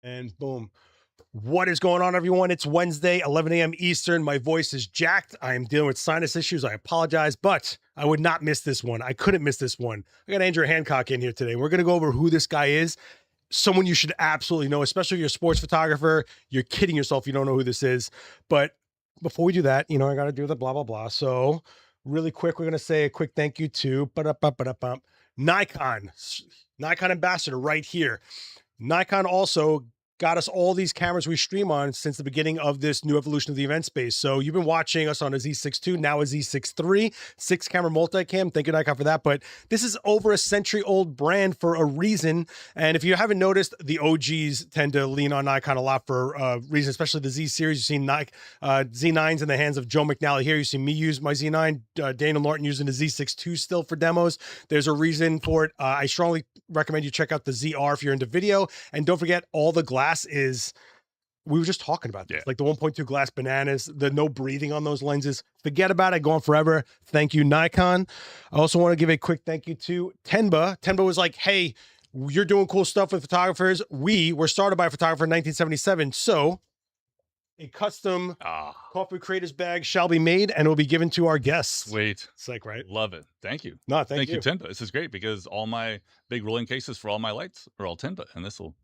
And boom. What is going on, everyone? It's Wednesday, 11 a.m. Eastern. My voice is jacked. I am dealing with sinus issues. I apologize, but I would not miss this one. I couldn't miss this one. I got Andrew Hancock in here today. We're going to go over who this guy is. Someone you should absolutely know, especially if you're a sports photographer. You're kidding yourself if you don't know who this is. But before we do that, I got to do the blah, blah, blah. So really quick, we're going to say a quick thank you to Nikon Ambassador right here. Nikon also got us all these cameras we stream on since the beginning of this new evolution of the event space. So you've been watching us on a Z6 II, now a Z6 III, 6-camera multicam. Thank you, Nikon, for that. But this is over a century-old brand for a reason. And if you haven't noticed, the OGs tend to lean on Nikon a lot for reasons, especially the Z series. You've seen Z9s in the hands of Joe McNally here. You see me use my Z9, Dana Norton using the Z6 II still for demos. There's a reason for it. I strongly recommend you check out the ZR if you're into video. And don't forget, all the glass is, we were just talking about this, like the 1.2 glass bananas, the no breathing on those lenses. Forget about it, go on forever. Thank you, Nikon. I also want to give a quick thank you to Tenba. Tenba was like, hey, you're doing cool stuff with photographers. We were started by a photographer in 1977. So a custom coffee creators bag shall be made and it will be given to our guests. Sweet. Sick, right? Love it. Thank you. No, thank you. Tenba. This is great because all my big rolling cases for all my lights are all Tenba, and this will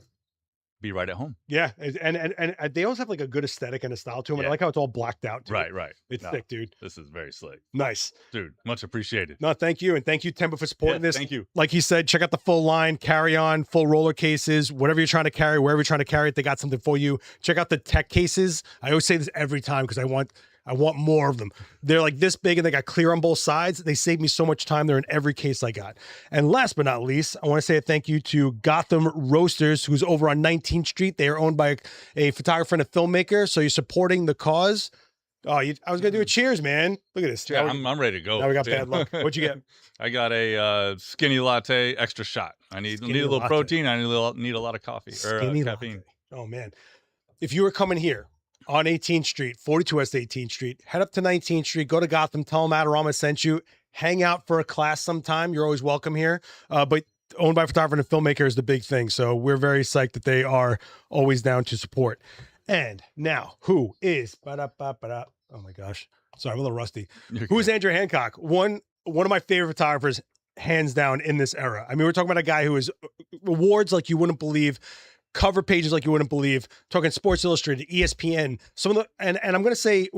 be right at home. Yeah, and they always have like a good aesthetic and a style to them. And I like how it's all blacked out too. Right. It's thick, dude. This is very slick. Nice. Dude, much appreciated. No, thank you. And thank you, Temba, for supporting this. Thank you. Like he said, check out the full line, carry on, full roller cases, whatever you're trying to carry, wherever you're trying to carry it, they got something for you. Check out the tech cases. I always say this every time because I want more of them. They're like this big and they got clear on both sides. They save me so much time. They're in every case I got. And last but not least, I want to say a thank you to Gotham Roasters, who's over on 19th Street. They are owned by a photographer and a filmmaker. So you're supporting the cause. Oh, I was going to do a cheers, man. Look at this. Yeah, I'm ready to go. Now we got bad luck. What'd you get? I got a skinny latte extra shot. I need a little protein. I need a lot of coffee or caffeine. Oh, man. If you were coming here on 18th Street, 42 West 18th Street, head up to 19th Street, go to Gotham, tell them Adorama sent you, hang out for a class sometime. You're always welcome here. But owned by a photographer and a filmmaker is the big thing. So we're very psyched that they are always down to support. And now, who is, oh my gosh, sorry, I'm a little rusty. Who is Andrew Hancock? One of my favorite photographers, hands down, in this era. I mean, we're talking about a guy who is awards like you wouldn't believe, cover pages like you wouldn't believe, talking Sports Illustrated, ESPN, some of the, and I'm going to say,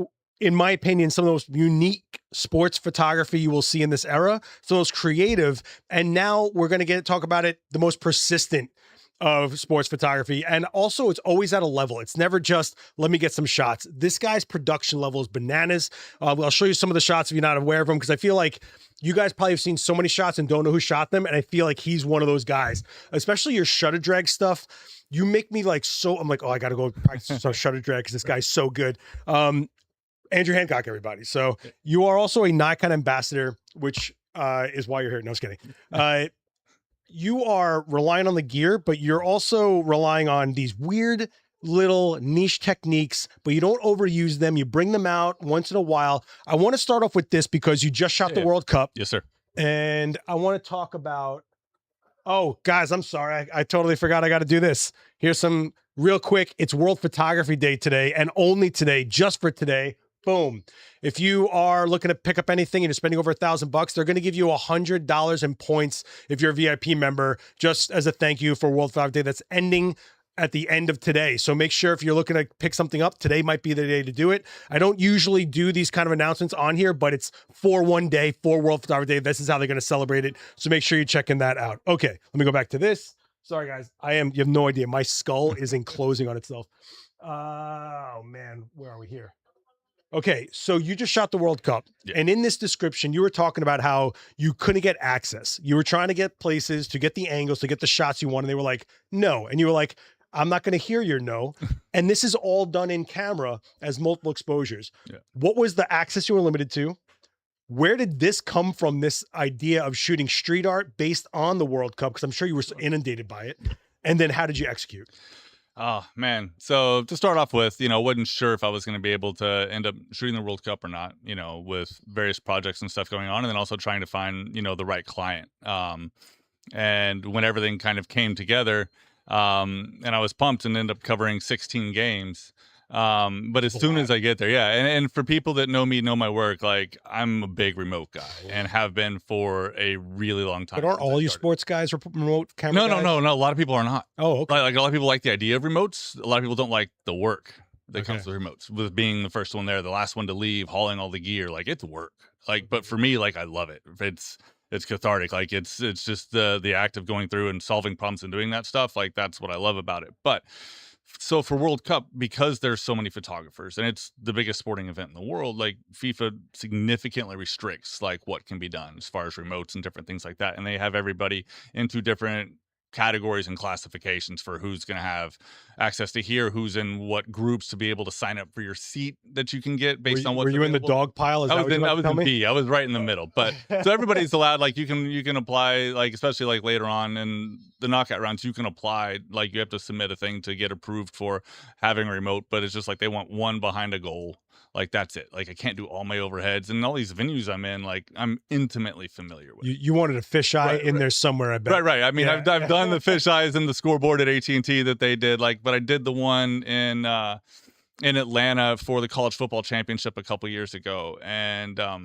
in my opinion, some of the most unique sports photography you will see in this era, some of those creative, and now we're going to talk about it, the most persistent of sports photography. And also it's always at a level. It's never just, let me get some shots. This guy's production level is bananas. I'll show you some of the shots if you're not aware of them, because I feel like you guys probably have seen so many shots and don't know who shot them. And I feel like he's one of those guys, especially your shutter drag stuff. You make me like, I'm like, oh, I got to go practice some shutter drag because this guy's so good. Andrew Hancock, everybody. So you are also a Nikon ambassador, which is why you're here. No, I was kidding. You are relying on the gear, but you're also relying on these weird little niche techniques, but you don't overuse them. You bring them out once in a while. I want to start off with this because you just shot the World Cup. Yes, sir. And I want to talk about, oh, guys, I'm sorry. I totally forgot I got to do this. Here's some real quick. It's World Photography Day today, and only today, just for today. Boom. If you are looking to pick up anything and you're spending over $1,000, they're going to give you $100 in points if you're a VIP member, just as a thank you for World Photography Day that's ending at the end of today. So make sure if you're looking to pick something up, today might be the day to do it. I don't usually do these kind of announcements on here, but it's for one day, for World Photography Day. This is how they're going to celebrate it. So make sure you're checking that out. Okay, let me go back to this. Sorry, guys. You have no idea. My skull is enclosing on itself. Oh, man. Where are we here? Okay, so you just shot the World Cup, and in this description, you were talking about how you couldn't get access. You were trying to get places to get the angles, to get the shots you wanted. They were like, no. And you were like, I'm not going to hear your no. And this is all done in camera as multiple exposures. What was the access you were limited to? Where did this come from, this idea of shooting street art based on the World Cup? Because I'm sure you were inundated by it. And then how did you execute? Oh, man. So to start off with, wasn't sure if I was going to be able to end up shooting the World Cup or not, with various projects and stuff going on. And then also trying to find, the right client. And when everything kind of came together, And I was pumped and ended up covering 16 games. But as soon as I get there, and for people that know me, know my work, like I'm a big remote guy and have been for a really long time. But aren't all you sports guys remote camera guys? No. A lot of people are not. Oh, okay. Like a lot of people like the idea of remotes. A lot of people don't like the work that comes with remotes, with being the first one there, the last one to leave, hauling all the gear. Like it's work. Like, but for me, like I love it. It's cathartic. Like it's just the act of going through and solving problems and doing that stuff. Like that's what I love about it. But so for World Cup, because there's so many photographers and it's the biggest sporting event in the world, like FIFA significantly restricts like what can be done as far as remotes and different things like that. And they have everybody into different categories and classifications for who's going to have access to here, who's in what groups to be able to sign up for your seat that you can get based on what. Were you in the dog pile? I was in B. I was right in the middle, but so everybody's allowed. Like you can apply, like especially like later on in the knockout rounds, you can apply. Like you have to submit a thing to get approved for having a remote, but it's just like they want one behind a goal. Like that's it. Like I can't do all my overheads and all these venues I'm in. Like I'm intimately familiar with. You wanted a fisheye in there somewhere, I bet. Right. I mean, I've done the fisheyes and the scoreboard at AT&T that they did. Like, but I did the one in Atlanta for the college football championship a couple years ago, and I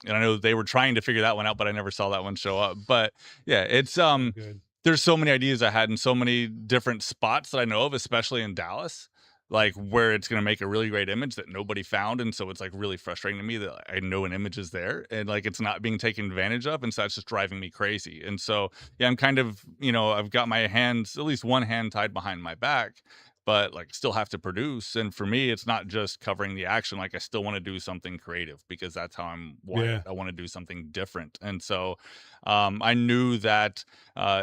know they were trying to figure that one out, but I never saw that one show up. But yeah, it's Good. There's so many ideas I had in so many different spots that I know of, especially in Dallas. Like where it's going to make a really great image that nobody found. And so it's like really frustrating to me that I know an image is there and like it's not being taken advantage of. And so that's just driving me crazy. And so, yeah, I'm kind of, I've got my hands, at least one hand tied behind my back, but like still have to produce. And for me, it's not just covering the action. Like I still want to do something creative because that's how I'm wired. I want to do something different. And so I knew that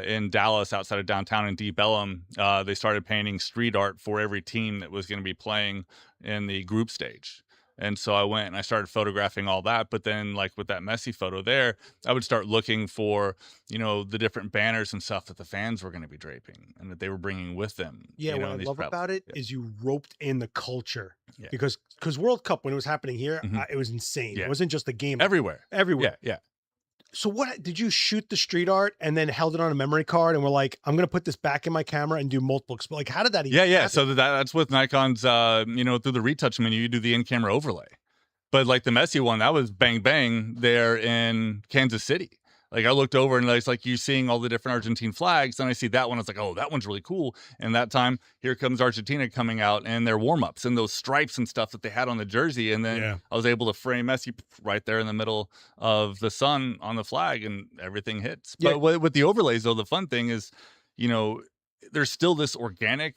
in Dallas, outside of downtown in Deep Ellum, they started painting street art for every team that was going to be playing in the group stage. And so I went and I started photographing all that. But then like with that Messi photo there, I would start looking for, the different banners and stuff that the fans were going to be draping and that they were bringing with them. Yeah, what I love about it is you roped in the culture because World Cup, when it was happening here, it was insane. It wasn't just a game. Everywhere. Yeah. So what did you shoot the street art and then held it on a memory card and we're like, I'm going to put this back in my camera and do multiple, like, how did that even happen? So that's with Nikon's, through the retouch menu, you do the in-camera overlay. But like the Messi one, that was bang, bang there in Kansas City. Like I looked over and it's like you seeing all the different Argentine flags. And I see that one. I was like, oh, that one's really cool. And that time, here comes Argentina coming out and their warm-ups and those stripes and stuff that they had on the jersey. And then I was able to frame Messi right there in the middle of the sun on the flag and everything hits. But with the overlays, though, the fun thing is, there's still this organic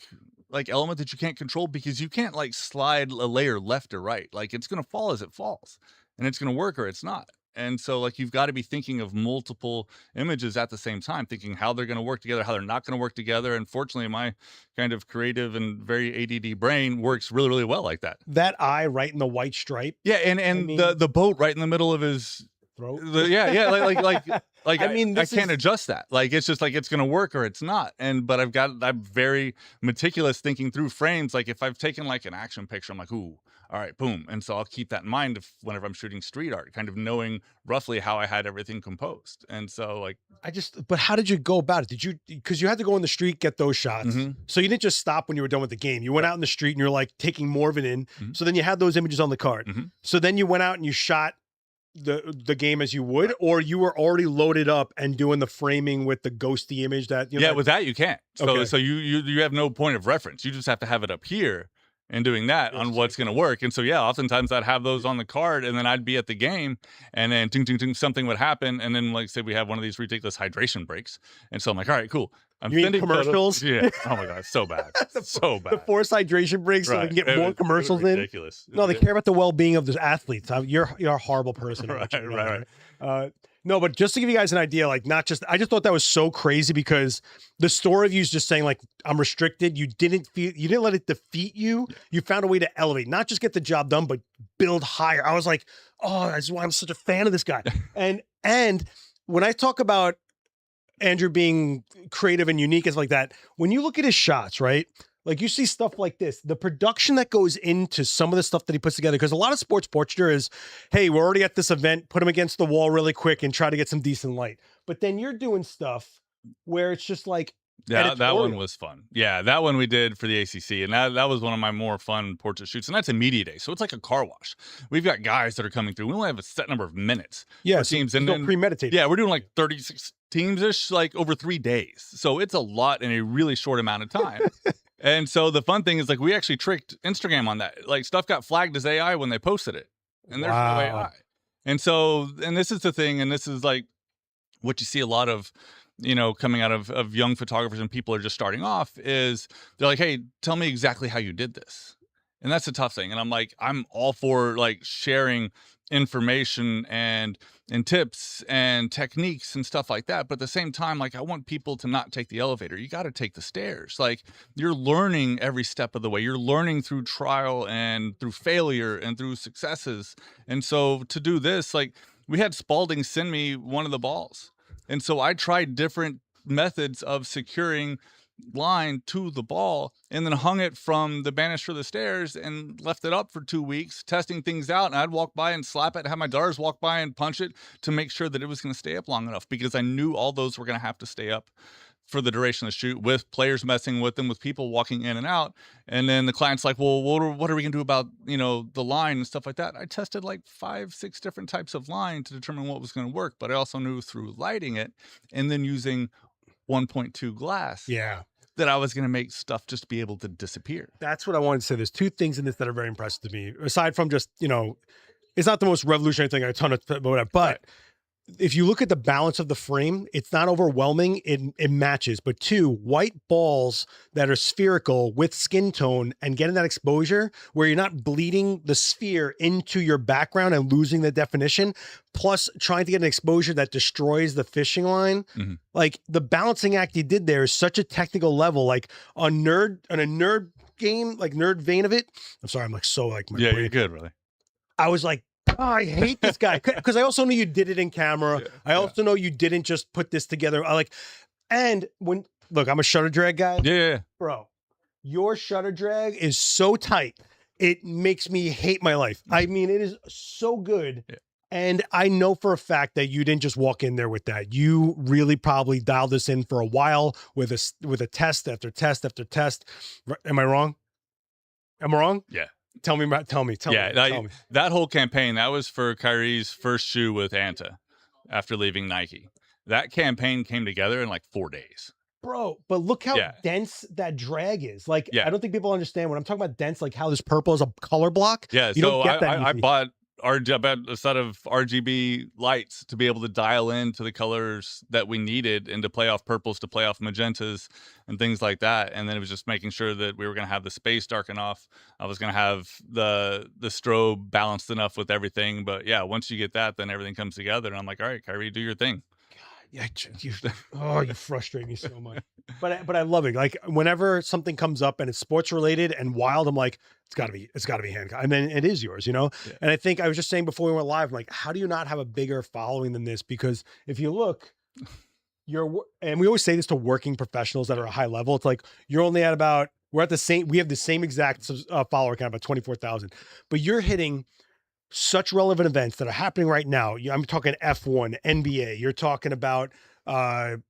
like element that you can't control because you can't like slide a layer left or right. Like it's going to fall as it falls and it's going to work or it's not. And so like you've got to be thinking of multiple images at the same time, thinking how they're going to work together, how they're not going to work together. And fortunately, my kind of creative and very ADD brain works really, really well like that. That eye right in the white stripe. Yeah, and the boat right in the middle of his throat. Like I mean, I can't adjust that. Like it's just like it's going to work or it's not. But I'm very meticulous thinking through frames. Like if I've taken like an action picture, I'm like, ooh, all right, boom. And so I'll keep that in mind whenever I'm shooting street art, kind of knowing roughly how I had everything composed. And so like, but how did you go about it? Because you had to go in the street, get those shots. So you didn't just stop when you were done with the game. You went out in the street and you're like taking more of it in. So then you had those images on the card. So then you went out and you shot the game as you would, or you were already loaded up and doing the framing with the ghosty image that, with that you can't. So you have no point of reference. You just have to have it up here and doing that on what's going to work. And so, oftentimes I'd have those on the card and then I'd be at the game and then ting, ting, ting, something would happen. And then like say we have one of these ridiculous hydration breaks. And so I'm like, all right, cool. I'm sending commercials. Yeah. Oh my God. So bad. So bad. The forced hydration breaks so they can get more commercials in. Ridiculous. No, they care about the well-being of the athletes. You're a horrible person. Right. No, but just to give you guys an idea, like I just thought that was so crazy because the story of you is just saying like, I'm restricted. You didn't let it defeat you. You found a way to elevate, not just get the job done, but build higher. I was like, oh, that's why I'm such a fan of this guy. And when I talk about Andrew being creative and unique and stuff like that, when you look at his shots, right? Like you see stuff like this, the production that goes into some of the stuff that he puts together, because a lot of sports portraiture is, hey, we're already at this event, put him against the wall really quick and try to get some decent light. But then you're doing stuff where it's just like, Yeah, that one editorial. was fun. Yeah, that one we did for the ACC, and that was one of my more fun portrait shoots, and that's a media day, so it's like a car wash. We've got guys that are coming through. We only have a set number of minutes Yeah, for so teams, there's and no then premeditated. yeah, we're doing like 36 teams-ish, like over 3 days. So it's a lot in a really short amount of time. And so the fun thing is like we actually tricked Instagram on that. Like stuff got flagged as AI when they posted it, and there's no Wow. AI. And so, and this is the thing, and this is like what you see a lot of, coming out of young photographers and people are just starting off is they're like, hey, tell me exactly how you did this. And that's a tough thing. And I'm like, I'm all for like sharing information and tips and techniques and stuff like that. But at the same time, like I want people to not take the elevator. You got to take the stairs. Like you're learning every step of the way. You're learning through trial and through failure and through successes. And so to do this, like we had Spalding send me one of the balls. And so I tried different methods of securing line to the ball and then hung it from the banister of the stairs and left it up for 2 weeks testing things out. And I'd walk by and slap it, have my daughters walk by and punch it to make sure that it was going to stay up long enough, because I knew all those were going to have to stay up for the duration of the shoot, with players messing with them, with people walking in and out. And then the client's like, well, what are we gonna do about, the line and stuff like that? I tested like 5-6 different types of line to determine what was going to work. But I also knew through lighting it and then using 1.2 glass, Yeah. that I was going to make stuff just be able to disappear. That's what I wanted to say. There's 2 things in this that are very impressive to me, aside from just, it's not the most revolutionary thing, a ton of whatever, but Right. if you look at the balance of the frame, it's not overwhelming. It matches. But 2, white balls that are spherical with skin tone and getting that exposure where you're not bleeding the sphere into your background and losing the definition, plus trying to get an exposure that destroys the fishing line. Mm-hmm. Like the balancing act you did there is such a technical level, like on a nerd game, like nerd vein of it. I'm sorry. I'm like, so like, my Yeah, brain. you're good, really. I was like, oh, I hate this guy, because I also knew you did it in camera. Yeah, I also know you didn't just put this together. And when look, I'm a shutter drag guy, Yeah. bro. Your shutter drag is so tight, it makes me hate my life. I mean, it is so good. Yeah. And I know for a fact that you didn't just walk in there with that. You really probably dialed this in for a while with a test after test after test. Am I wrong? Am I wrong? Yeah. Tell me. Tell me. That whole campaign, that was for Kyrie's first shoe with Anta after leaving Nike. That campaign came together in like 4 days. Bro, but look how dense that drag is. Like, I don't think people understand when I'm talking about dense, like how this purple is a color block. Yeah, you don't get that I easy. bought a set of RGB lights to be able to dial into the colors that we needed and to play off purples, to play off magentas and things like that. And then it was just making sure that we were going to have the space dark enough. I was going to have the strobe balanced enough with everything. But yeah, once you get that, then everything comes together. And I'm like, all right, Kyrie, do your thing. Yeah, you frustrate me so much. But I love it. Like whenever something comes up and it's sports related and wild, I'm like, it's gotta be Hancock. And then it is yours, Yeah. And I think I was just saying before we went live, I'm like, how do you not have a bigger following than this? Because if you look, and we always say this to working professionals that are a high level, it's like you're only at about, we have the same exact follower count, about 24,000, but you're hitting such relevant events that are happening right now. I'm talking F1, NBA, you're talking about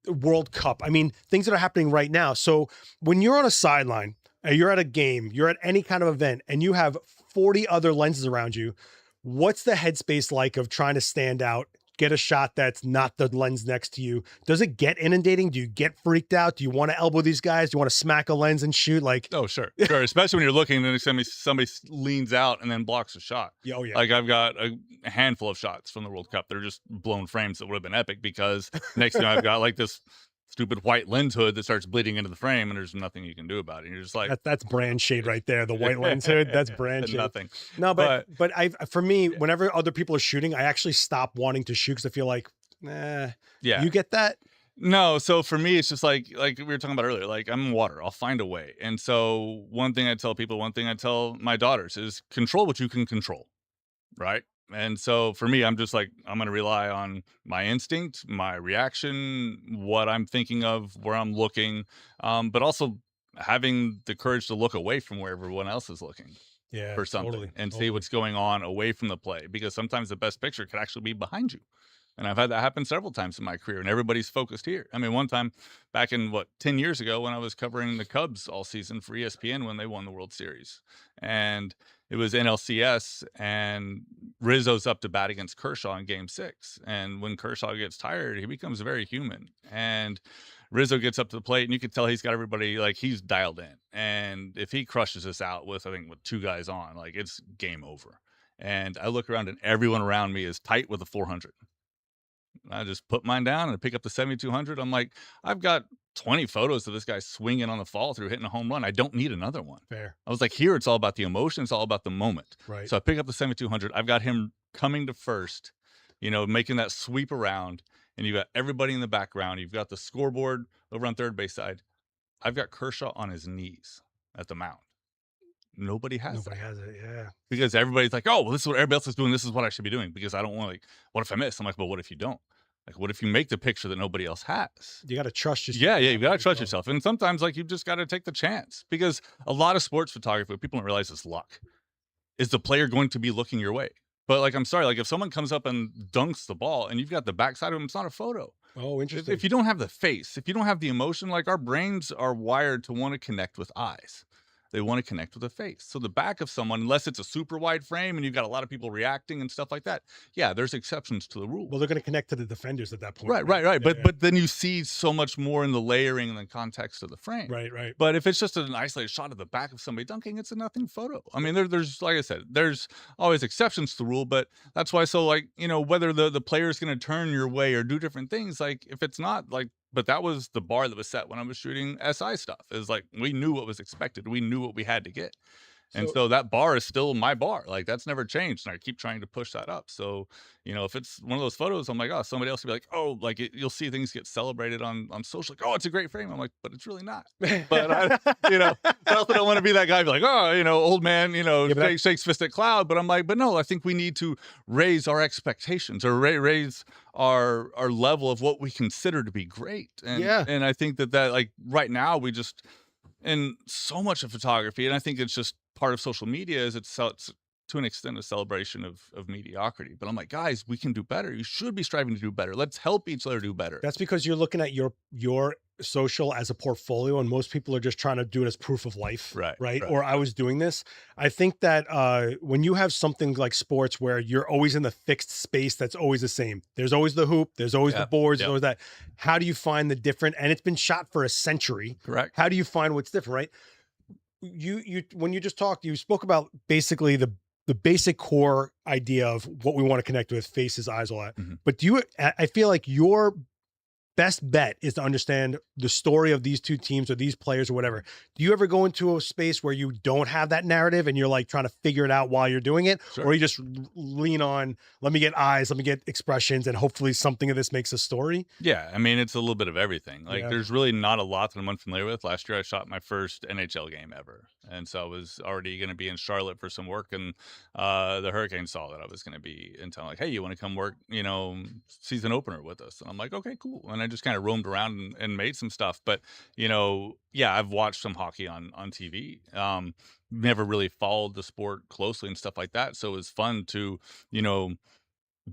World Cup. I mean, things that are happening right now. So when you're on a sideline, you're at a game, you're at any kind of event, and you have 40 other lenses around you, what's the headspace like of trying to stand out, get a shot that's not the lens next to you? Does it get inundating? Do you get freaked out? Do you want to elbow these guys? Do you want to smack a lens and shoot? Like, oh, sure. Especially when you're looking and then somebody leans out and then blocks a shot. Yeah, oh yeah. Like I've got a handful of shots from the World Cup that are just blown frames that would have been epic, because next thing I've got like this stupid white lens hood that starts bleeding into the frame and there's nothing you can do about it. And you're just like, that's brand shade right there. The white lens hood, that's brand shade. Nothing. No, but for me, whenever other people are shooting, I actually stop wanting to shoot because I feel like, yeah, you get that? No, so for me, it's just like we were talking about earlier, like I'm in water, I'll find a way. And so one thing I tell my daughters is control what you can control, right? And so for me, I'm just like, I'm going to rely on my instinct, my reaction, what I'm thinking of, where I'm looking, but also having the courage to look away from where everyone else is looking for something, and see what's going on away from the play, because sometimes the best picture could actually be behind you. And I've had that happen several times in my career, and everybody's focused here. I mean, one time back in 10 years ago when I was covering the Cubs all season for ESPN when they won the World Series. And it was NLCS, and Rizzo's up to bat against Kershaw in game 6. And when Kershaw gets tired, he becomes very human. And Rizzo gets up to the plate, and you can tell he's got everybody, like, he's dialed in. And if he crushes us out with, I think, with 2 guys on, like, it's game over. And I look around, and everyone around me is tight with a 400. I just put mine down and pick up the 7,200. I'm like, I've got 20 photos of this guy swinging on the fall through, hitting a home run. I don't need another one. Fair. I was like, here, it's all about the emotion. It's all about the moment. Right. So I pick up the 7,200. I've got him coming to first, making that sweep around, and you've got everybody in the background. You've got the scoreboard over on third base side. I've got Kershaw on his knees at the mound. Nobody has it. Yeah. Because everybody's like, oh, well, this is what everybody else is doing. This is what I should be doing, because I don't want, like, what if I miss? I'm like, well, what if you don't? Like, what if you make the picture that nobody else has? You got to trust yourself. Yeah, you got to trust yourself. And sometimes, like, you just got to take the chance, because a lot of sports photography, what people don't realize is luck. Is the player going to be looking your way? But, like, I'm sorry, like, if someone comes up and dunks the ball and you've got the backside of him, it's not a photo. Oh, interesting. If you don't have the face, if you don't have the emotion, like, our brains are wired to want to connect with eyes. They want to connect with a face. So the back of someone, unless it's a super wide frame and you've got a lot of people reacting and stuff like that, yeah, there's exceptions to the rule. Well, they're going to connect to the defenders at that point. Right. Yeah, But then you see so much more in the layering and the context of the frame. Right. But if it's just an isolated shot of the back of somebody dunking, it's a nothing photo. I mean, there's, like I said, there's always exceptions to the rule, but that's why, so, like, whether the player is going to turn your way or do different things, like, if it's not, like, but that was the bar that was set when I was shooting SI stuff. It was like, we knew what was expected. We knew what we had to get. And so that bar is still my bar. Like, that's never changed. And I keep trying to push that up. So, if it's one of those photos, I'm like, oh, somebody else will be like, oh, like, you'll see things get celebrated on social. Like, oh, it's a great frame. I'm like, but it's really not. But, I also don't want to be that guy, be like, oh, old man, shakes fist at cloud. But I'm like, but no, I think we need to raise our expectations, or raise our level of what we consider to be great. And I think that like right now we just, and so much of photography, and I think it's just part of social media, is it's to an extent a celebration of mediocrity. But I'm like, guys, we can do better. You should be striving to do better. Let's help each other do better. That's because you're looking at your social as a portfolio, and most people are just trying to do it as proof of life. Right. Or I was doing this. I think that when you have something like sports where you're always in the fixed space that's always the same, there's always the hoop, there's always the boards, there's always that. How do you find the different? And it's been shot for a century. Correct. How do you find what's different? Right. You when you just talked, you spoke about basically the basic core idea of what we want to connect with: faces, eyes, all that. Mm-hmm. But I feel like your best bet is to understand the story of these two teams or these players or whatever. Do you ever go into a space where you don't have that narrative and you're like trying to figure it out while you're doing it? Sure. Or you just lean on, let me get eyes, let me get expressions, and hopefully something of this makes a story? Yeah. I mean, it's a little bit of everything. Like, there's really not a lot that I'm unfamiliar with. Last year I shot my first NHL game ever. And so I was already going to be in Charlotte for some work, and the Hurricanes saw that I was going to be in town. Like, hey, you want to come work, season opener with us? And I'm like, okay, cool. And I just kind of roamed around and made some stuff. But, I've watched some hockey on TV. Never really followed the sport closely and stuff like that. So it was fun to,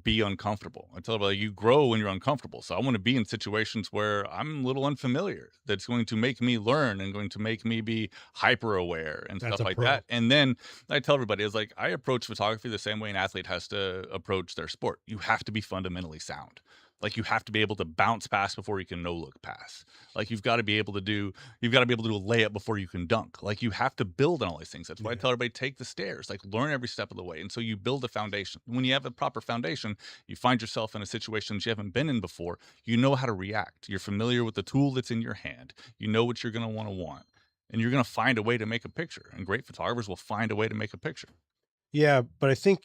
be uncomfortable. I tell everybody, like, you grow when you're uncomfortable. So I want to be in situations where I'm a little unfamiliar. That's going to make me learn and going to make me be hyper aware and stuff like that. And then I tell everybody, is like, I approach photography the same way an athlete has to approach their sport. You have to be fundamentally sound. Like, you have to be able to bounce pass before you can no-look pass. Like, you've got to be able to do a layup before you can dunk. Like, you have to build on all these things. That's why I tell everybody, take the stairs, like, learn every step of the way. And so you build a foundation. When you have a proper foundation, you find yourself in a situation you haven't been in before. You know how to react. You're familiar with the tool that's in your hand. You know what you're going to want. And you're going to find a way to make a picture. And great photographers will find a way to make a picture. Yeah, but I think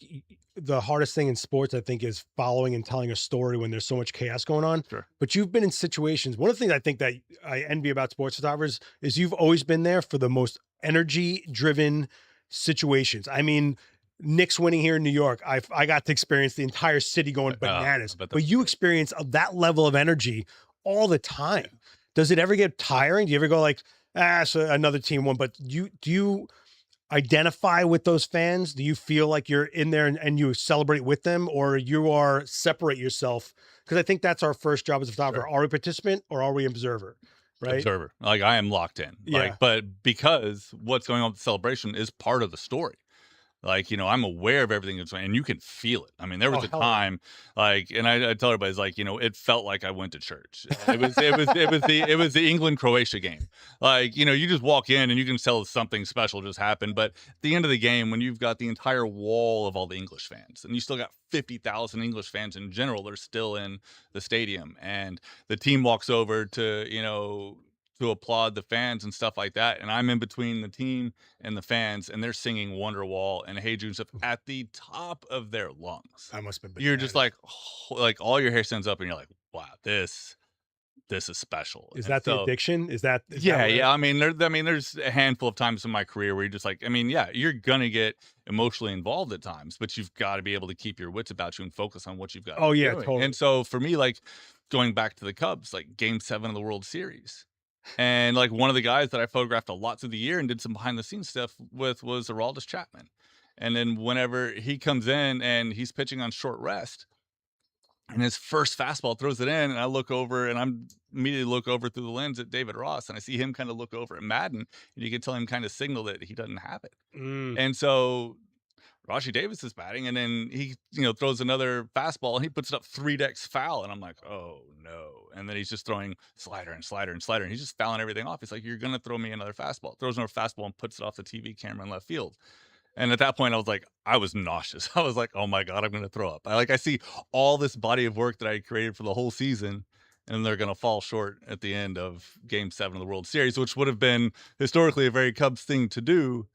the hardest thing in sports, I think, is following and telling a story when there's so much chaos going on. Sure. But you've been in situations. One of the things I think that I envy about sports photographers is you've always been there for the most energy-driven situations. I mean, Knicks winning here in New York, I got to experience the entire city going bananas. But you experience that level of energy all the time. Does it ever get tiring? Do you ever go like, so another team won? But do you identify with those fans? Do you feel like you're in there and you celebrate with them, or you are separate yourself? Because I think that's our first job as a photographer. Sure. Are we participant or are we observer? Right? Observer. Like, I am locked in. Yeah. Like, but because what's going on with the celebration is part of the story. Like, I'm aware of everything that's going, and you can feel it. I mean, there was Oh, a hell yeah. time, like, and I tell everybody, it's like, it felt like I went to church. It was the England Croatia game. Like, you just walk in and you can tell something special just happened. But at the end of the game, when you've got the entire wall of all the English fans, and you still got 50,000 English fans in general, they're still in the stadium, and the team walks over to applaud the fans and stuff like that, and I'm in between the team and the fans, and they're singing Wonderwall and Hey Jude stuff at the top of their lungs. I must have been. You're just like, like all your hair stands up, and you're like, wow, this is special. Is And that the so, addiction? Is that yeah. I mean, there's a handful of times in my career where you're just like, I mean, yeah, you're gonna get emotionally involved at times, but you've got to be able to keep your wits about you and focus on what you've got. Oh, yeah, doing. totally. And so for me, like going back to the Cubs, like Game 7 of the World Series. And like one of the guys that I photographed a lot through the year and did some behind the scenes stuff with was Aroldis Chapman. And then whenever he comes in and he's pitching on short rest, and his first fastball throws it in, and I look over and I'm immediately look over through the lens at David Ross, and I see him kind of look over at Madden, and you can tell him kind of signal that he doesn't have it. And so Raji Davis is batting, and then he, throws another fastball, and he puts it up 3 decks foul, and I'm like, oh no. And then he's just throwing slider and slider and slider, and he's just fouling everything off. He's like, you're gonna throw me another fastball. Throws another fastball and puts it off the TV camera in left field. And at that point, I was nauseous. I was like, oh my God, I'm gonna throw up. I see all this body of work that I created for the whole season, and they're going to fall short at the end of Game 7 of the World Series, which would have been historically a very Cubs thing to do.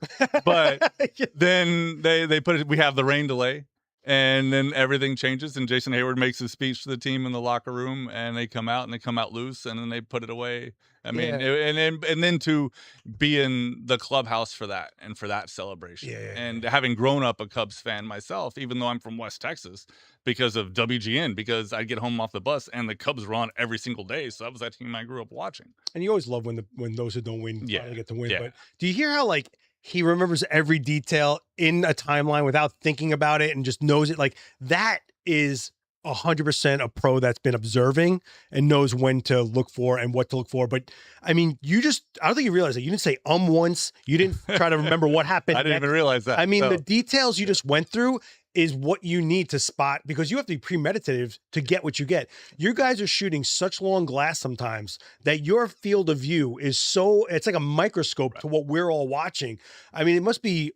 But then they put it, we have the rain delay, and then everything changes, and Jason Hayward makes his speech to the team in the locker room, and they come out loose, and then they put it away. I mean, and then to be in the clubhouse for that and for that celebration, and having grown up a Cubs fan myself, even though I'm from West Texas, because of WGN, because I'd get home off the bus and the Cubs were on every single day, so that was that team I grew up watching. And you always love when those who don't win finally get to win. Yeah. But do you hear how like he remembers every detail in a timeline without thinking about it and just knows it? Like that is 100% a pro that's been observing and knows when to look for and what to look for. But I mean, I don't think you realize that you didn't say once. You didn't try to remember what happened. I didn't even realize that. I mean, the details you just went through is what you need to spot, because you have to be premeditative to get what you get. You guys are shooting such long glass sometimes that your field of view is it's like a microscope to what we're all watching. I mean, it must be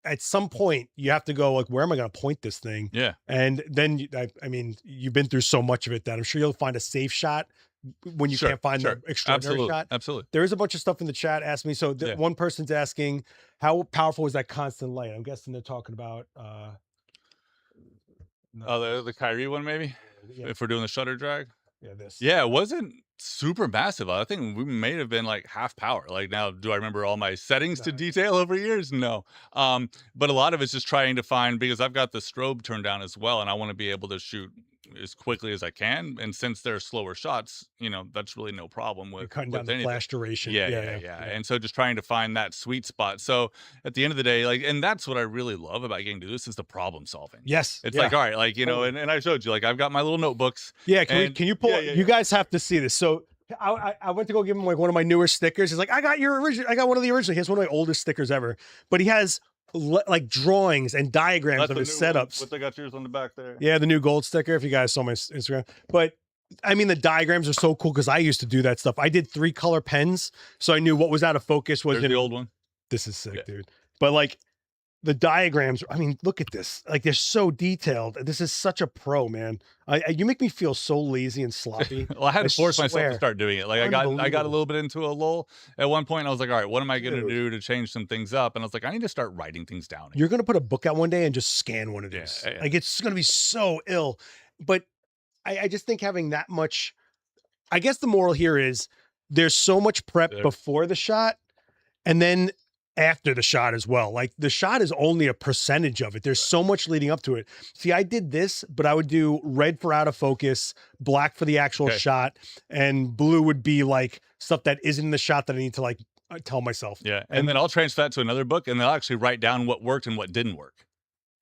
at some point you have to go like, where am I going to point this thing? Yeah. And then, I mean, you've been through so much of it that I'm sure you'll find a safe shot when you can't find the extraordinary shot. Absolutely. There is a bunch of stuff in the chat. Ask me. So one person's asking, how powerful is that constant light? I'm guessing they're talking about, the Kyrie one, maybe, if we're doing the shutter drag. Yeah, it wasn't super massive. I think we may have been like half power. Like, now, do I remember all my settings to detail over years? No. But a lot of it's just trying to find, because I've got the strobe turned down as well, and I want to be able to shoot as quickly as I can. And since they're slower shots, that's really no problem with cutting down the flash duration. Yeah. And so just trying to find that sweet spot. So at the end of the day, like, and that's what I really love about getting to this, is the problem solving. Yes. It's like, all right, like, and I showed you, like, I've got my little notebooks. Yeah. Can you pull, you guys have to see this. So I went to go give him like one of my newer stickers. He's like, I got one of the original. He has one of my oldest stickers ever, but he has like drawings and diagrams of his setups. What they got yours on the back there? Yeah, the new gold sticker, if you guys saw my Instagram. But I mean, the diagrams are so cool because I used to do that stuff. I did 3-color pens, so I knew what was out of focus. There's the old one. This is sick, dude. But like the diagrams, I mean, look at this. Like, they're so detailed. This is such a pro, man. You make me feel so lazy and sloppy. Well, I had to force myself to start doing it. Like, I got a little bit into a lull at one point. I was like, all right, what am I going to do to change some things up? And I was like, I need to start writing things down. You're going to put a book out one day and just scan one of these. Yeah. Like, it's going to be so ill. But I just think having that much, I guess the moral here is there's so much prep before the shot, and then after the shot as well. Like, the shot is only a percentage of it. There's so much leading up to it. See, I did this, but I would do red for out of focus, black for the actual shot, and blue would be like stuff that isn't in the shot that I need to like tell myself. Yeah. And then I'll transfer that to another book, and they'll actually write down what worked and what didn't work.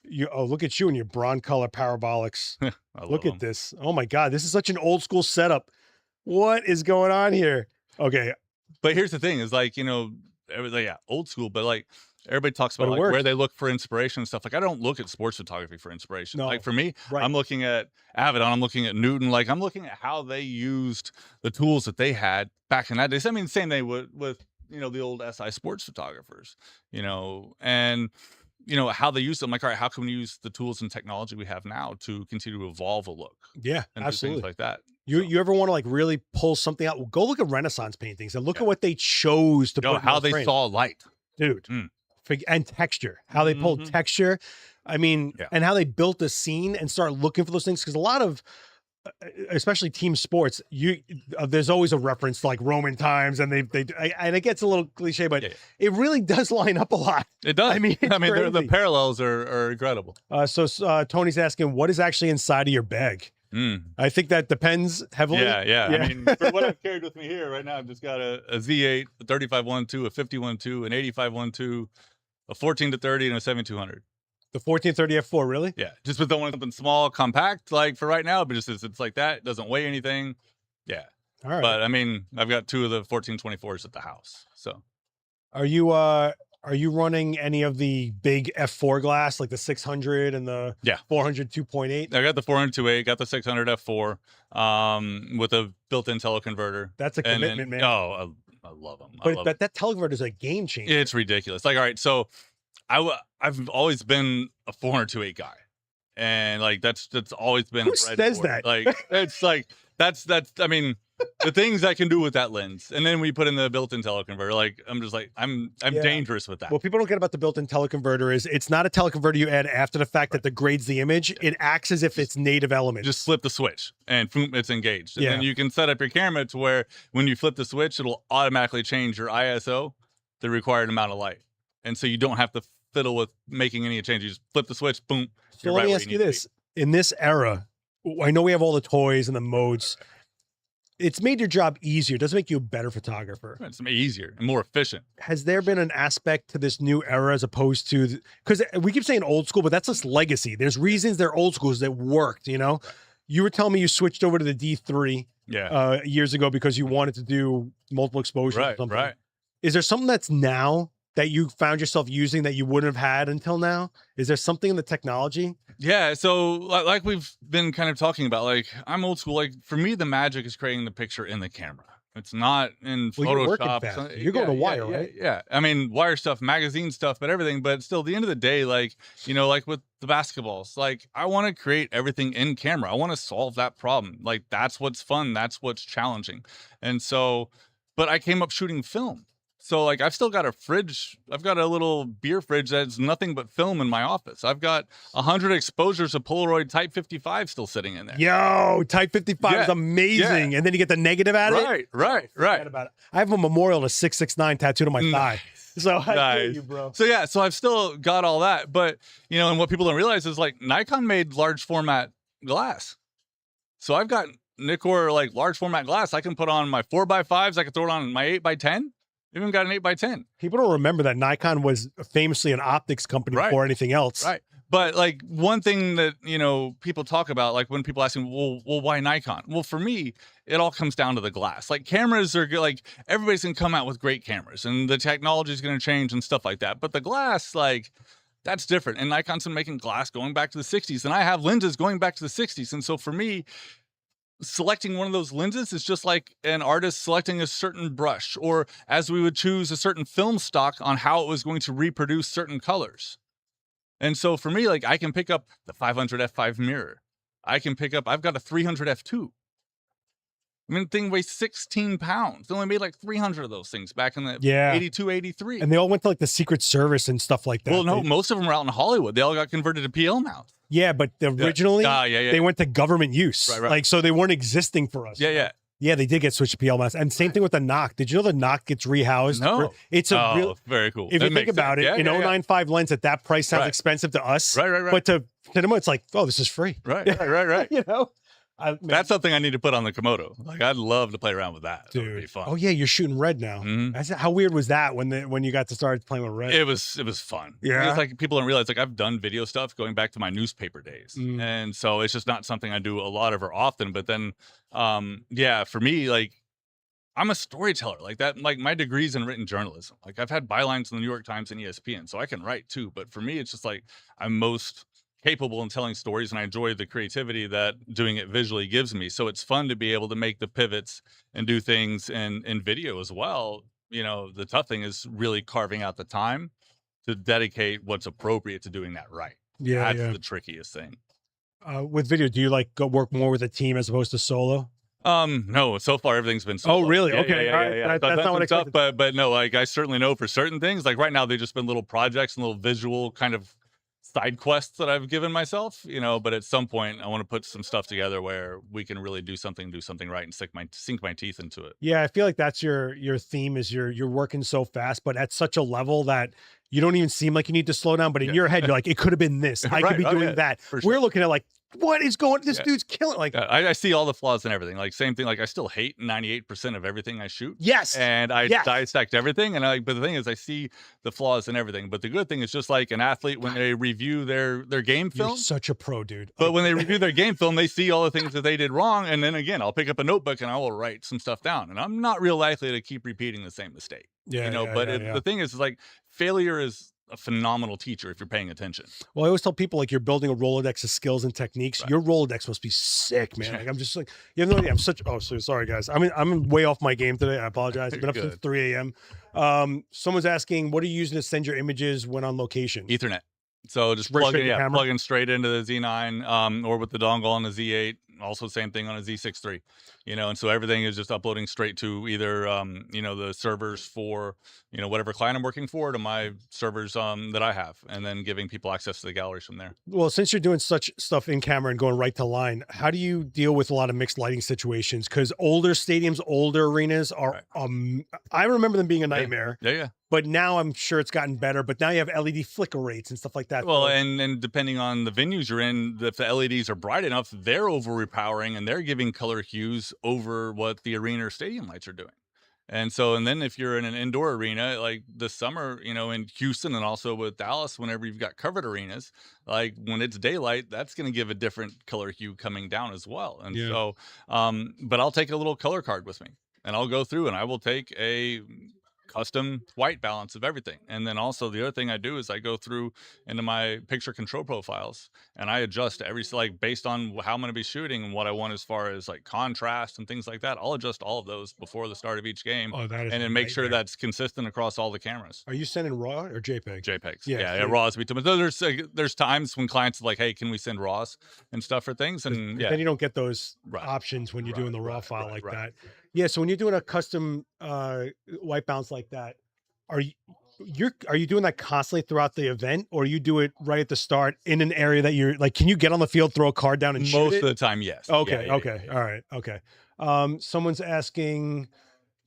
Look at you and your Broncolor parabolics. Look at them. this. Oh my God. This is such an old school setup. What is going on here? Okay. But here's the thing is like, everybody, old school, but like everybody talks about like where they look for inspiration and stuff. Like I don't look at sports photography for inspiration. No. Like for me, Right. I'm looking at Avedon, I'm looking at Newton, like I'm looking at how they used the tools that they had back in that day. I mean, same thing with the old SI sports photographers, and how they use them. Like, all right, how can we use the tools and technology we have now to continue to evolve a look? Yeah, And absolutely. do things like that. You ever want to like really pull something out? Go look at Renaissance paintings and look at what they chose to put. How they saw light, dude, and texture. How they pulled texture. I mean, and how they built a scene and start looking for those things, because a lot of, especially team sports, there's always a reference to like Roman times, and and it gets a little cliche, but it really does line up a lot. It does. I mean, the parallels are incredible. So Tony's asking, what is actually inside of your bag? I think that depends heavily. Yeah. I mean, for what I've carried with me here right now, I've just got a Z8, a 35-1.2, a 50-1.2, an 85-1.2, a 14-30, and a 7200. The 1430 f4, really? Yeah, just with something small, compact, like for right now, but just it's like that. It doesn't weigh anything. Yeah. All right. But I mean, I've got 2 of the 1424s at the house. So, are you running any of the big f4 glass, like the 600 and the 400 2.8? I got the 400 2.8, got the 600 f4, with a built-in teleconverter. That's a commitment, man. Oh, I love them. But that teleconverter is a game changer. It's ridiculous. Like, all right, so I've always been a 400 2.8 guy, and like that's always been. Who says that? Like it's like that's I mean, the things I can do with that lens, and then we put in the built-in teleconverter. Like I'm just like I'm dangerous with that. What people don't get about the built-in teleconverter is it's not a teleconverter you add after the fact that degrades the image. It acts as if it's native elements. Just flip the switch and boom, it's engaged. And then you can set up your camera to where when you flip the switch, it'll automatically change your ISO, the required amount of light, and so you don't have to fiddle with making any changes. You just flip the switch, boom. So let me ask you this: in this era, I know we have all the toys and the modes. It's made your job easier. It doesn't make you a better photographer. It's easier and more efficient. Has there been an aspect to this new era as opposed to, because we keep saying old school, but that's just legacy. There's reasons they're old schools that worked, Right. You were telling me you switched over to the D3 years ago because you wanted to do multiple exposures or something. Right. Is there something that's now that you found yourself using that you wouldn't have had until now? Is there something in the technology? Yeah, so like we've been kind of talking about, like I'm old school. Like for me, the magic is creating the picture in the camera. It's not in Photoshop. You're going to wire, right? Yeah. I mean, wire stuff, magazine stuff, but everything. But still, at the end of the day, like, like with the basketballs, like I want to create everything in camera. I want to solve that problem. Like that's what's fun. That's what's challenging. And so, but I came up shooting film. So like I've still got a fridge. I've got a little beer fridge that's nothing but film in my office. I've got 100 exposures of Polaroid Type 55 still sitting in there. Yo, Type 55 is amazing. Yeah. And then you get the negative at it. Right. About it. I have a memorial to 669 tattooed on my thigh. So I hear you, bro. So I've still got all that. But and what people don't realize is like Nikon made large format glass. So I've got Nikkor like large format glass. I can put on my 4x5s. I can throw it on my 8x10. Even got an 8x10. People don't remember that Nikon was famously an optics company before anything else. Right. But like one thing that, people talk about, like when people ask me, well, why Nikon? Well, for me, it all comes down to the glass. Like cameras are like, everybody's going to come out with great cameras and the technology is going to change and stuff like that. But the glass, like that's different. And Nikon's been making glass going back to the 60s. And I have lenses going back to the 60s. And so for me, selecting one of those lenses is just like an artist selecting a certain brush, or as we would choose a certain film stock on how it was going to reproduce certain colors. And so for me, like I can pick up the 500 f5 mirror. I've got a 300 f2. I mean, the thing weighs 16 pounds. They only made like 300 of those things back in the 82, 83. And they all went to like the Secret Service and stuff like that. Well, no, most of them were out in Hollywood. They all got converted to PL mounts. Yeah, but originally they went to government use. Right. Like, so they weren't existing for us. Yeah. Yeah, they did get switched to PL mounts. And same thing with the Nock. Did you know the Nock gets rehoused? No. It's a real, very cool. If you think about it, an 095 lens at that price sounds expensive to us. Right. But to cinema, it's like, oh, this is free. Right. That's something I need to put on the Komodo. Like, I'd love to play around with that. That would be dude. fun. Oh yeah, you're shooting red now. How weird was that when you got to start playing with red? It was fun. Yeah. It's like people don't realize, like, I've done video stuff going back to my newspaper days. And so it's just not something I do a lot of or often. But then, yeah, for me, like, I'm a storyteller like that. Like, my degree's in written journalism. Like, I've had bylines in the New York Times and ESPN, so I can write too. But for me, it's just like I'm most capable in telling stories, and I enjoy the creativity that doing it visually gives me. So it's fun to be able to make the pivots and do things in video as well. You know, the tough thing is really carving out the time to dedicate what's appropriate to doing that right. Yeah, That's yeah. the trickiest thing. With video, do you like go work more with a team as opposed to solo? No, so far everything's been solo. Oh, really? Yeah, Okay, yeah, all right. yeah. That's Done not what I some stuff, expected. but no, like, I certainly know for certain things, like right now they've just been little projects and little visual kind of side quests that I've given myself, you know, but at some point I want to put some stuff together where we can really do something right and sink my teeth into it. Yeah, I feel like that's your theme is you're working so fast, but at such a level that you don't even seem like you need to slow down. But in your head, you're like, it could have been this. I could Right. be Oh, doing yeah, that. for sure. We're looking at like, what is going? This Yeah. dude's killing. Like, I see all the flaws and everything. Like, same thing. Like, I still hate 98% of everything I shoot. yes, And I yes. dissect everything. And but the thing is, I see the flaws in everything. But the good thing is, just like an athlete, when they review their game You're film, such a pro, dude. but when they review their game film, they see all the things that they did wrong. And then again, I'll pick up a notebook and I will write some stuff down. And I'm not real likely to keep repeating the same mistake. Yeah, You know, yeah, but yeah, yeah. the thing is like, failure is a phenomenal teacher if you're paying attention. Well, I always tell people like you're building a Rolodex of skills and techniques. Right. Your Rolodex must be sick, man. Like I'm just like, you have no idea. I'm such. Oh, sorry guys. I'm way off my game today. I apologize. I've been up since 3 a.m. Someone's asking, what are you using to send your images when on location? Ethernet. So just Right straight to camera? plugging straight into the Z9, or with the dongle on the Z8. Also, same thing on a Z6 III. You know, and so everything is just uploading straight to either you know, the servers for, you know, whatever client I'm working for, to my servers that I have, and then giving people access to the galleries from there. Well, since you're doing such stuff in camera and going right to line, how do you deal with a lot of mixed lighting situations? Because older stadiums, older arenas are, I remember them being a nightmare. Yeah. But now I'm sure it's gotten better. But now you have LED flicker rates and stuff like that. Well, and depending on the venues you're in, if the LEDs are bright enough, they're over repowering and they're giving color hues over what the arena or stadium lights are doing. And so, and then if you're in an indoor arena, like this summer, you know, in Houston and also with Dallas, whenever you've got covered arenas, like when it's daylight, that's going to give a different color hue coming down as well. And so, but I'll take a little color card with me and I'll go through and I will take a custom white balance of everything. And then also the other thing I do is I go through into my picture control profiles and I adjust like based on how I'm going to be shooting and what I want as far as like contrast and things like that. I'll adjust all of those before the start of each game. Oh, that is and then make sure that's consistent across all the cameras. Are you sending RAW or JPEG? JPEGs. Yeah, RAWs. But there's times when clients are like, hey, can we send RAWs and stuff for things? And then you don't get those options when you're doing the RAW file like that. Yeah. So when you're doing a custom white balance like that, are you doing that constantly throughout the event, or you do it right at the start in an area that you're like, can you get on the field, throw a card down and shoot most it? of the time, yes. Okay. All right. Okay. Someone's asking,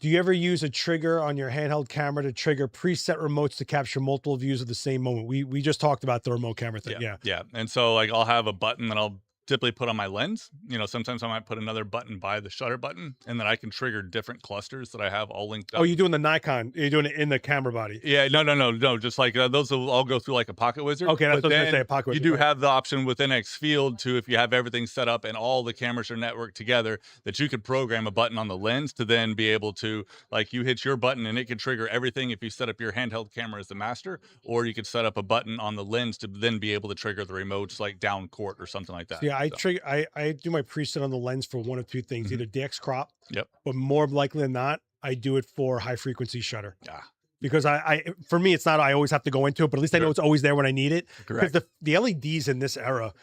do you ever use a trigger on your handheld camera to trigger preset remotes to capture multiple views of the same moment? We just talked about the remote camera thing. Yeah. And so like I'll have a button that I'll typically put on my lens. You know, sometimes I might put another button by the shutter button, and then I can trigger different clusters that I have all linked up. Oh, you're doing the Nikon. You're doing it in the camera body. Yeah, no. Just like those will all go through like a pocket wizard. Okay, that's what I was gonna say, a pocket wizard. You do have the option within Xfield to, if you have everything set up and all the cameras are networked together, that you could program a button on the lens to then be able to, like, you hit your button and it can trigger everything if you set up your handheld camera as the master, or you could set up a button on the lens to then be able to trigger the remotes like down court or something like that. Yeah, I do my preset on the lens for one of two things, either DX crop, Yep, but more likely than not, I do it for high frequency shutter. Yeah. Because for me, it's not, I always have to go into it, but at least I know it's always there when I need it. Correct. Because the LEDs in this era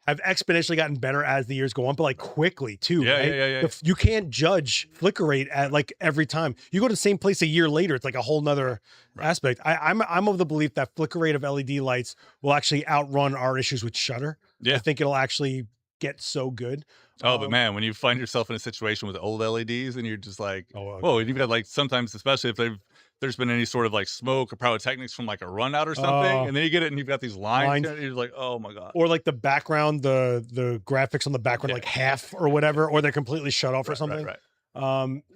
have exponentially gotten better as the years go on, but like quickly too. Yeah, right? yeah. You can't judge flicker rate at like every time. You go to the same place a year later, it's like a whole nother aspect. I'm of the belief that flicker rate of LED lights will actually outrun our issues with shutter. Yeah. I think it'll actually get so good. Oh, but man, when you find yourself in a situation with old LEDs and you're just like, okay. whoa, and you've got like sometimes, especially if they've there's been any sort of like smoke or pyrotechnics from like a run out or something. And then you get it and you've got these lines. And you're like, oh my God. Or like the background, the graphics on the background, like half or whatever, or they're completely shut off or something.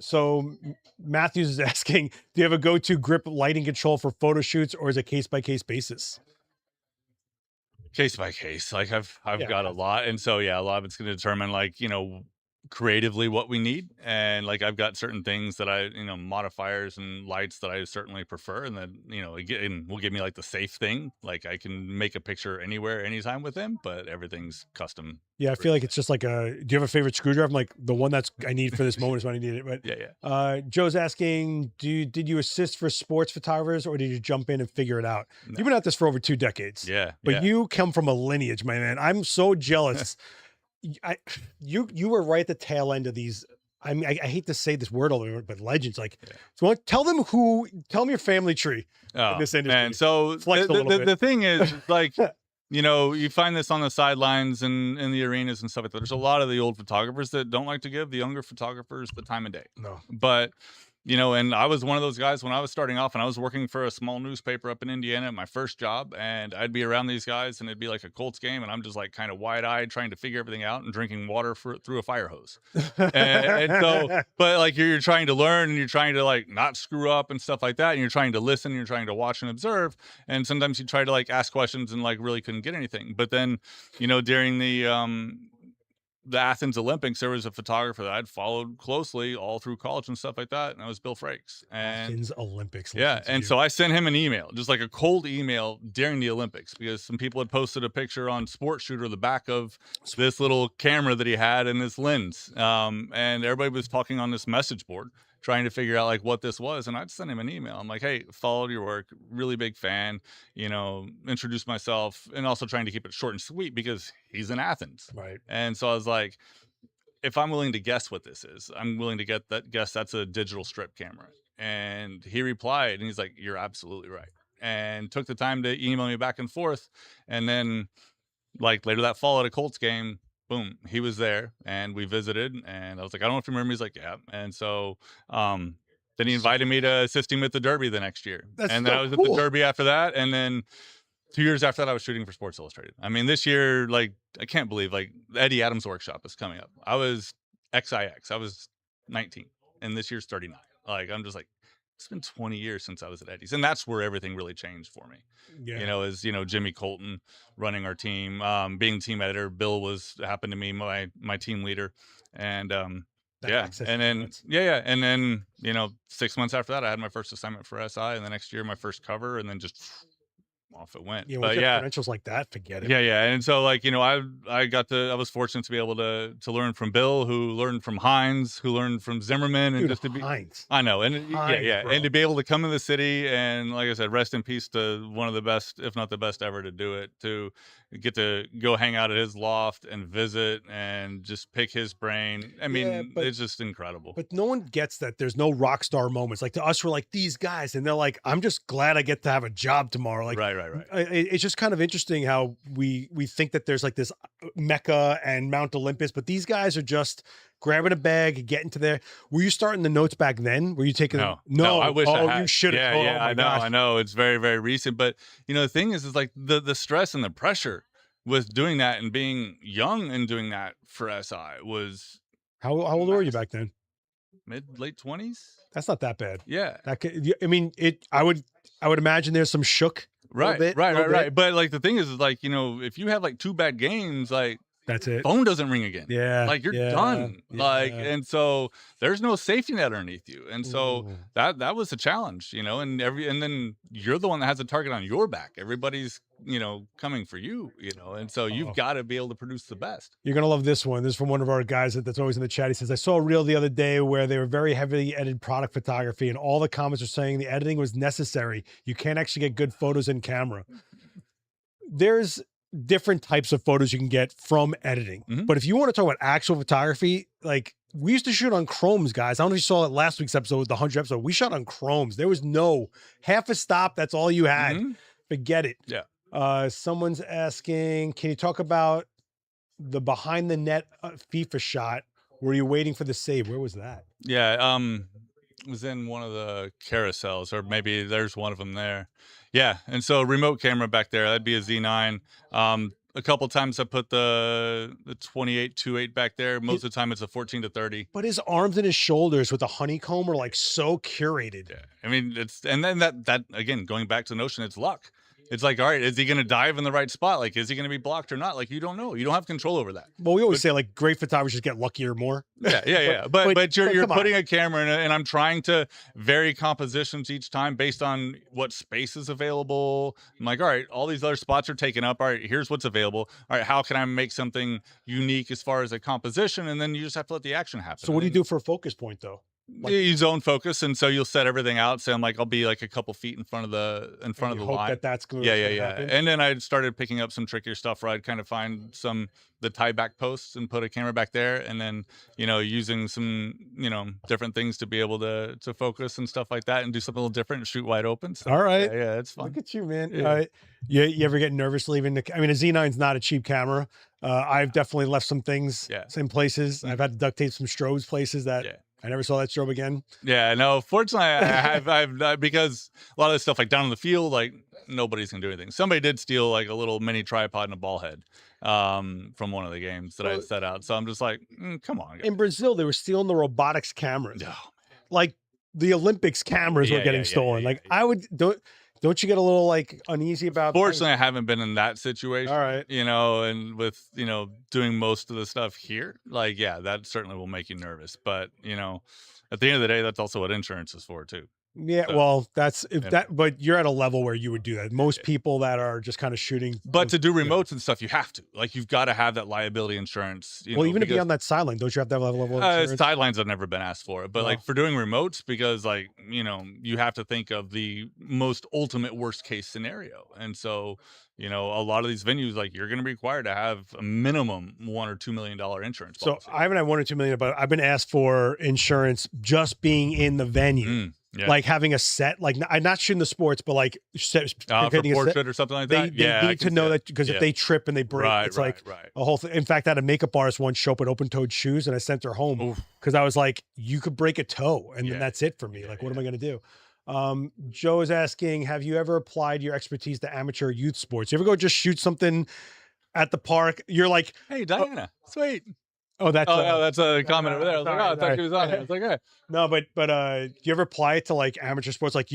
So Matthews is asking, do you have a go-to grip lighting control for photo shoots, or is it case-by-case basis? Case by case. Like I've got a lot. And so, yeah, a lot of it's going to determine like, creatively what we need. And like, I've got certain things that modifiers and lights that I certainly prefer. And then, again, will give me like the safe thing. Like I can make a picture anywhere, anytime with them, but everything's custom. Yeah, I feel like it's just like do you have a favorite screwdriver? I'm like, the one I need for this moment is when I need it. But yeah. Joe's asking, did you assist for sports photographers, or did you jump in and figure it out? No. You've been at this for over 2 decades. Yeah. But you come from a lineage, my man. I'm so jealous. You were right at the tail end of these. I mean, I hate to say this word all the way, but legends. Like, so tell them your family tree in this industry. Man, so the thing is, like, you find this on the sidelines and in the arenas and stuff like that. There's a lot of the old photographers that don't like to give the younger photographers the time of day. No, but and I was one of those guys when I was starting off, and I was working for a small newspaper up in Indiana at my first job, and I'd be around these guys, and it'd be like a Colts game, and I'm just like kind of wide-eyed trying to figure everything out and drinking water through a fire hose. and so, but like you're trying to learn, and you're trying to like not screw up and stuff like that, and you're trying to listen, and you're trying to watch and observe, and sometimes you try to like ask questions and like really couldn't get anything. But then, during the Athens Olympics, there was a photographer that I'd followed closely all through college and stuff like that. And that was Bill Frakes. And Athens Olympics. Yeah. And so I sent him an email, just like a cold email during the Olympics, because some people had posted a picture on Sports Shooter, the back of this little camera that he had in his lens. And everybody was talking on this message board, trying to figure out like what this was. And I'd send him an email. I'm like, hey, followed your work, really big fan, introduce myself, and also trying to keep it short and sweet because he's in Athens. Right. And so I was like, if I'm willing to guess what this is, I'm willing to guess that's a digital strip camera. And he replied, and he's like, you're absolutely right. And took the time to email me back and forth. And then like later that fall at a Colts game, boom, he was there, and we visited, and I was like, I don't know if you remember. He's like, yeah. And so then he invited me to assist him at the Derby the next year. And then I was at the Derby after that. And then 2 years after that, I was shooting for Sports Illustrated. I mean, this year, like, I can't believe, like, the Eddie Adams workshop is coming up. I was XIX. I was 19, and this year's 39. Like, I'm just like, it's been 20 years since I was at Eddie's. And that's where everything really changed for me. Jimmy Colton running our team, being team editor. Bill happened to be my team leader. And, And then, And then, 6 months after that, I had my first assignment for SI, and the next year, my first cover, and then just off it went. Yeah, with credentials like that, forget it. Yeah. And so like, I was fortunate to be able to learn from Bill, who learned from Hines, who learned from Zimmerman, and just to be Hines. I know. And Hines, and to be able to come in the city, and like I said, rest in peace to one of the best, if not the best ever to do it, to get to go hang out at his loft and visit and just pick his brain. I mean, it's just incredible. But no one gets that there's no rock star moments. Like to us, we're like these guys, and they're like, I'm just glad I get to have a job tomorrow. Like, right. It's just kind of interesting how we think that there's like this Mecca and Mount Olympus, but these guys are just grabbing a bag, getting to there. Were you starting the notes back then? Were you taking No, I wish I had. You should have. I know. It's very, very recent. But the thing is like the stress and the pressure with doing that and being young and doing that for SI was. How old were you back then? Late 20s. That's not that bad. Yeah. I mean, I would imagine there's some shook. Right. But like the thing is like, if you have like 2 bad games, like that's it. Phone doesn't ring again. Yeah. Like you're done. Like, and so there's no safety net underneath you. And so that was a challenge, and then you're the one that has a target on your back. Everybody's, coming for you, and so you've got to be able to produce the best. You're going to love this one. This is from one of our guys that's always in the chat. He says, I saw a reel the other day where they were very heavily edited product photography, and all the comments are saying the editing was necessary. You can't actually get good photos in camera. There's different types of photos you can get from editing. But if you want to talk about actual photography, like we used to shoot on chromes, guys. I don't know if you saw it last week's episode with the 100 episode. We shot on chromes. There was no half a stop. That's all you had. Forget it. Yeah. Someone's asking, can you talk about the behind the net FIFA shot? Were you waiting for the save? Where was that? Yeah. was in one of the carousels, or maybe there's one of them there. Yeah, and so remote camera back there, that'd be a Z9. A couple times I put the 28-2.8 back there. Most of the time it's a 14-30. But his arms and his shoulders with the honeycomb are like so curated. Yeah, I mean and then that again, going back to the notion, it's luck. It's like, all right, is he going to dive in the right spot? Like, is he going to be blocked or not? Like, you don't know. You don't have control over that. Well, we always say like great photographers get luckier more. Yeah. But you're putting a camera in, and I'm trying to vary compositions each time based on what space is available. I'm like, all right, all these other spots are taken up. All right, here's what's available. All right, how can I make something unique as far as a composition? And then you just have to let the action happen. So what do you do for a focus point though? You zone focus, and so you'll set everything out. So I'm like, I'll be like a couple feet in front of the hope line. That's good. Yeah. And then I started picking up some trickier stuff where I'd kind of find the tie back posts and put a camera back there, and then using some different things to be able to focus and stuff like that, and do something a little different and shoot wide open. So, all right, yeah, it's fun. Look at you, man. Yeah. You ever get nervous leaving I mean, a Z9's not a cheap camera. I've definitely left some things in places. I've had to duct tape some strobes places that I never saw that strobe again. Yeah, no, fortunately I've because a lot of this stuff like down in the field, like nobody's gonna do anything. Somebody did steal like a little mini tripod and a ball head from one of the games that I had set out. So I'm just like, come on. In Brazil, they were stealing the robotics cameras. Like the Olympics cameras were getting stolen. Like I would don't you get a little like uneasy about? Fortunately, I haven't been in that situation. All right. And with, doing most of the stuff here, like, yeah, that certainly will make you nervous. But, at the end of the day, that's also what insurance is for too. Yeah, So, well, but you're at a level where you would do that. Most people that are just kind of shooting. But to do remotes and stuff, you have to. Like, you've got to have that liability insurance. Even to be on that sideline, don't you have to have a level of insurance? Sidelines, I've never been asked for it. But like for doing remotes, because like, you have to think of the most ultimate worst case scenario. And so, a lot of these venues, like you're going to be required to have a minimum $1 or $2 million insurance policy. So I haven't had $1 or $2 million, but I've been asked for insurance just being in the venue. Yeah. Like having a set, like I'm not shooting the sports, but like for portrait or something like that. They need to know that because if they trip and they break, it's like a whole thing. In fact, I had a makeup artist once show up with open-toed shoes, and I sent her home because I was like, you could break a toe, and then that's it for me. Like, what am I going to do? Joe is asking, have you ever applied your expertise to amateur youth sports? You ever go just shoot something at the park? You're like, hey, Diana, sweet. Oh, that's a comment over there. I was like, I thought she was on it. I was like, hey. No, but do you ever apply it to like amateur sports? Like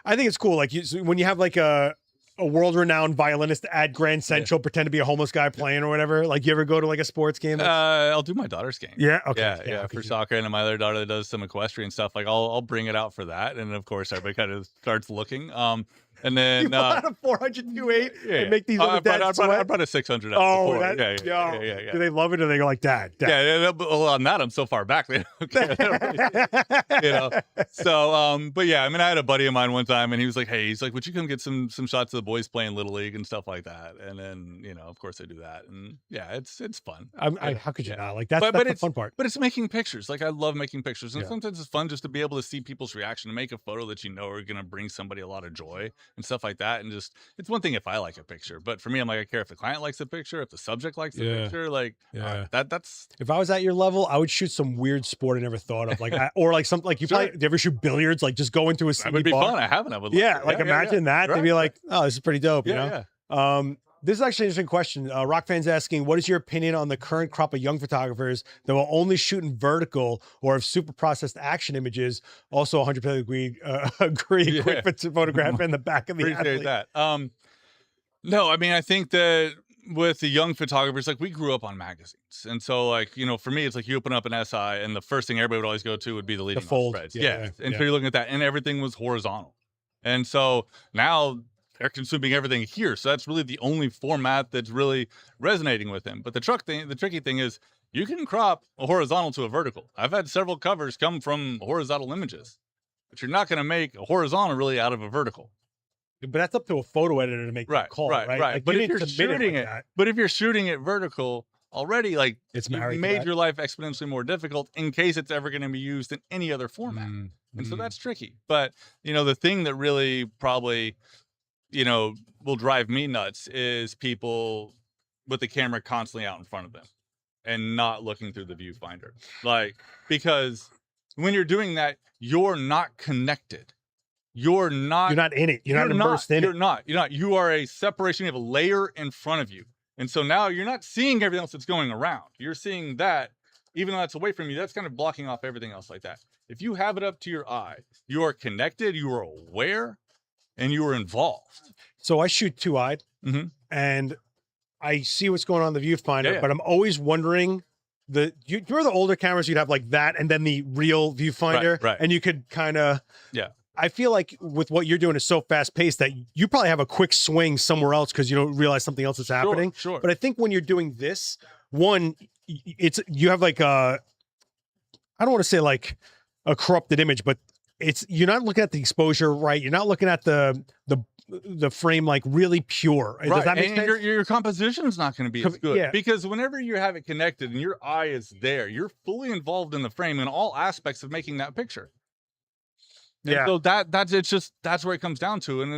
I think it's cool. Like when you have like a world-renowned violinist at Grand Central pretend to be a homeless guy playing or whatever. Like you ever go to like a sports game? I'll do my daughter's game. Yeah. Okay. Yeah. For soccer, and my other daughter that does some equestrian stuff. Like I'll bring it out for that, and of course everybody kind of starts looking. And then you bought a 400-2.8 and make these little dads I brought a 600 out. Oh, yeah. Do they love it or they go like, Dad? Yeah. Well, on that I'm so far back. They don't care. So, but yeah, I mean, I had a buddy of mine one time, and he was like, "Hey, would you come get some shots of the boys playing Little League and stuff like that?" And then, of course, I do that, and yeah, it's fun. How could you not? Like that's the fun part. But it's making pictures. Like I love making pictures, and sometimes it's fun just to be able to see people's reaction and make a photo that are going to bring somebody a lot of joy and stuff like that. And just, it's one thing if I like a picture, but for me, I'm like, I care if the client likes the picture, if the subject likes the picture, like that's. If I was at your level, I would shoot some weird sport I never thought of, like or like something like you probably. Do you ever shoot billiards? Like just go into a that would be bar? Fun. I haven't. I would. Like imagine that. They'd be like, oh, this is pretty dope. Yeah. This is actually an interesting question. Rock fans asking, what is your opinion on the current crop of young photographers that will only shoot in vertical or have super processed action images? Also 100% agree. Quick photograph in the back of the Appreciate athlete. that. No, I mean, I think that with the young photographers, like we grew up on magazines. And so like, for me, it's like you open up an SI and the first thing everybody would always go to would be the leading fold spreads. So you're looking at that and everything was horizontal. And so now they're consuming everything here. So that's really the only format that's really resonating with them. But the tricky thing is you can crop a horizontal to a vertical. I've had several covers come from horizontal images, but you're not going to make a horizontal really out of a vertical. But that's up to a photo editor to make that call, right? Like, but if you're shooting it vertical already, like it's made your life exponentially more difficult in case it's ever going to be used in any other format. And so that's tricky. But, the thing that really probably will drive me nuts is people with the camera constantly out in front of them and not looking through the viewfinder. Like, because when you're doing that, you're not connected. You're not in it. You're not immersed in it. You're not. You are a separation. You have a layer in front of you. And so now you're not seeing everything else that's going around. You're seeing that, even though that's away from you, that's kind of blocking off everything else like that. If you have it up to your eye, you are connected, you are aware, and you are involved. So I shoot 2-eyed, and I see what's going on in the viewfinder, but I'm always wondering, you remember the older cameras, you'd have like that and then the real viewfinder, right. and you could kind of, I feel like with what you're doing is so fast paced that you probably have a quick swing somewhere else because you don't realize something else is happening. Sure. But I think when you're doing this, you have like I don't want to say like a corrupted image, but you're not looking at the exposure right. You're not looking at the frame like really pure. Right. Does that make sense? Your composition is not going to be as good because whenever you have it connected and your eye is there, you're fully involved in the frame in all aspects of making that picture. And so that's where it comes down to, and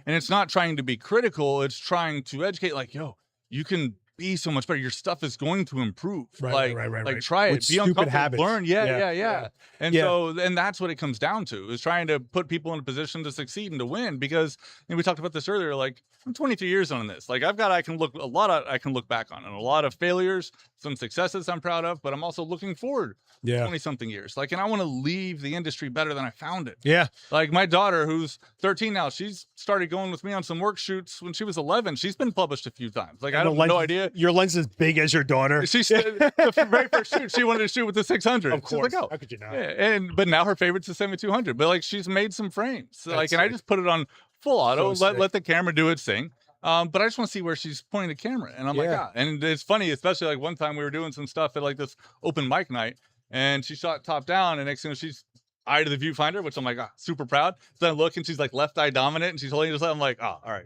it's not trying to be critical. It's trying to educate. Like, yo, you can be so much better. Your stuff is going to improve. Right. Try it. Be uncomfortable. Learn. Yeah. And that's what it comes down to, is trying to put people in a position to succeed and to win. Because we talked about this earlier. Like, I'm 23 years on this. Like, I can look back on, and a lot of failures, some successes I'm proud of, but I'm also looking forward 20 something years. Like, and I want to leave the industry better than I found it. Yeah. Like my daughter, who's 13 now, she's started going with me on some work shoots when she was 11. She's been published a few times. Like, I have no idea. Your lens is big as your daughter. The very first shoot, she wanted to shoot with the 600. Of course. Like, how could you not? Yeah, but now her favorite's the 7200. But like, she's made some frames. Like, and I just put it on full auto, let the camera do its thing. But I just want to see where she's pointing the camera. And I'm like, and it's funny, especially like one time we were doing some stuff at like this open mic night, and she shot top down, and next thing she's eye to the viewfinder, which I'm like, super proud. So then I look, and she's like left eye dominant, and she's holding it. I'm like, all right.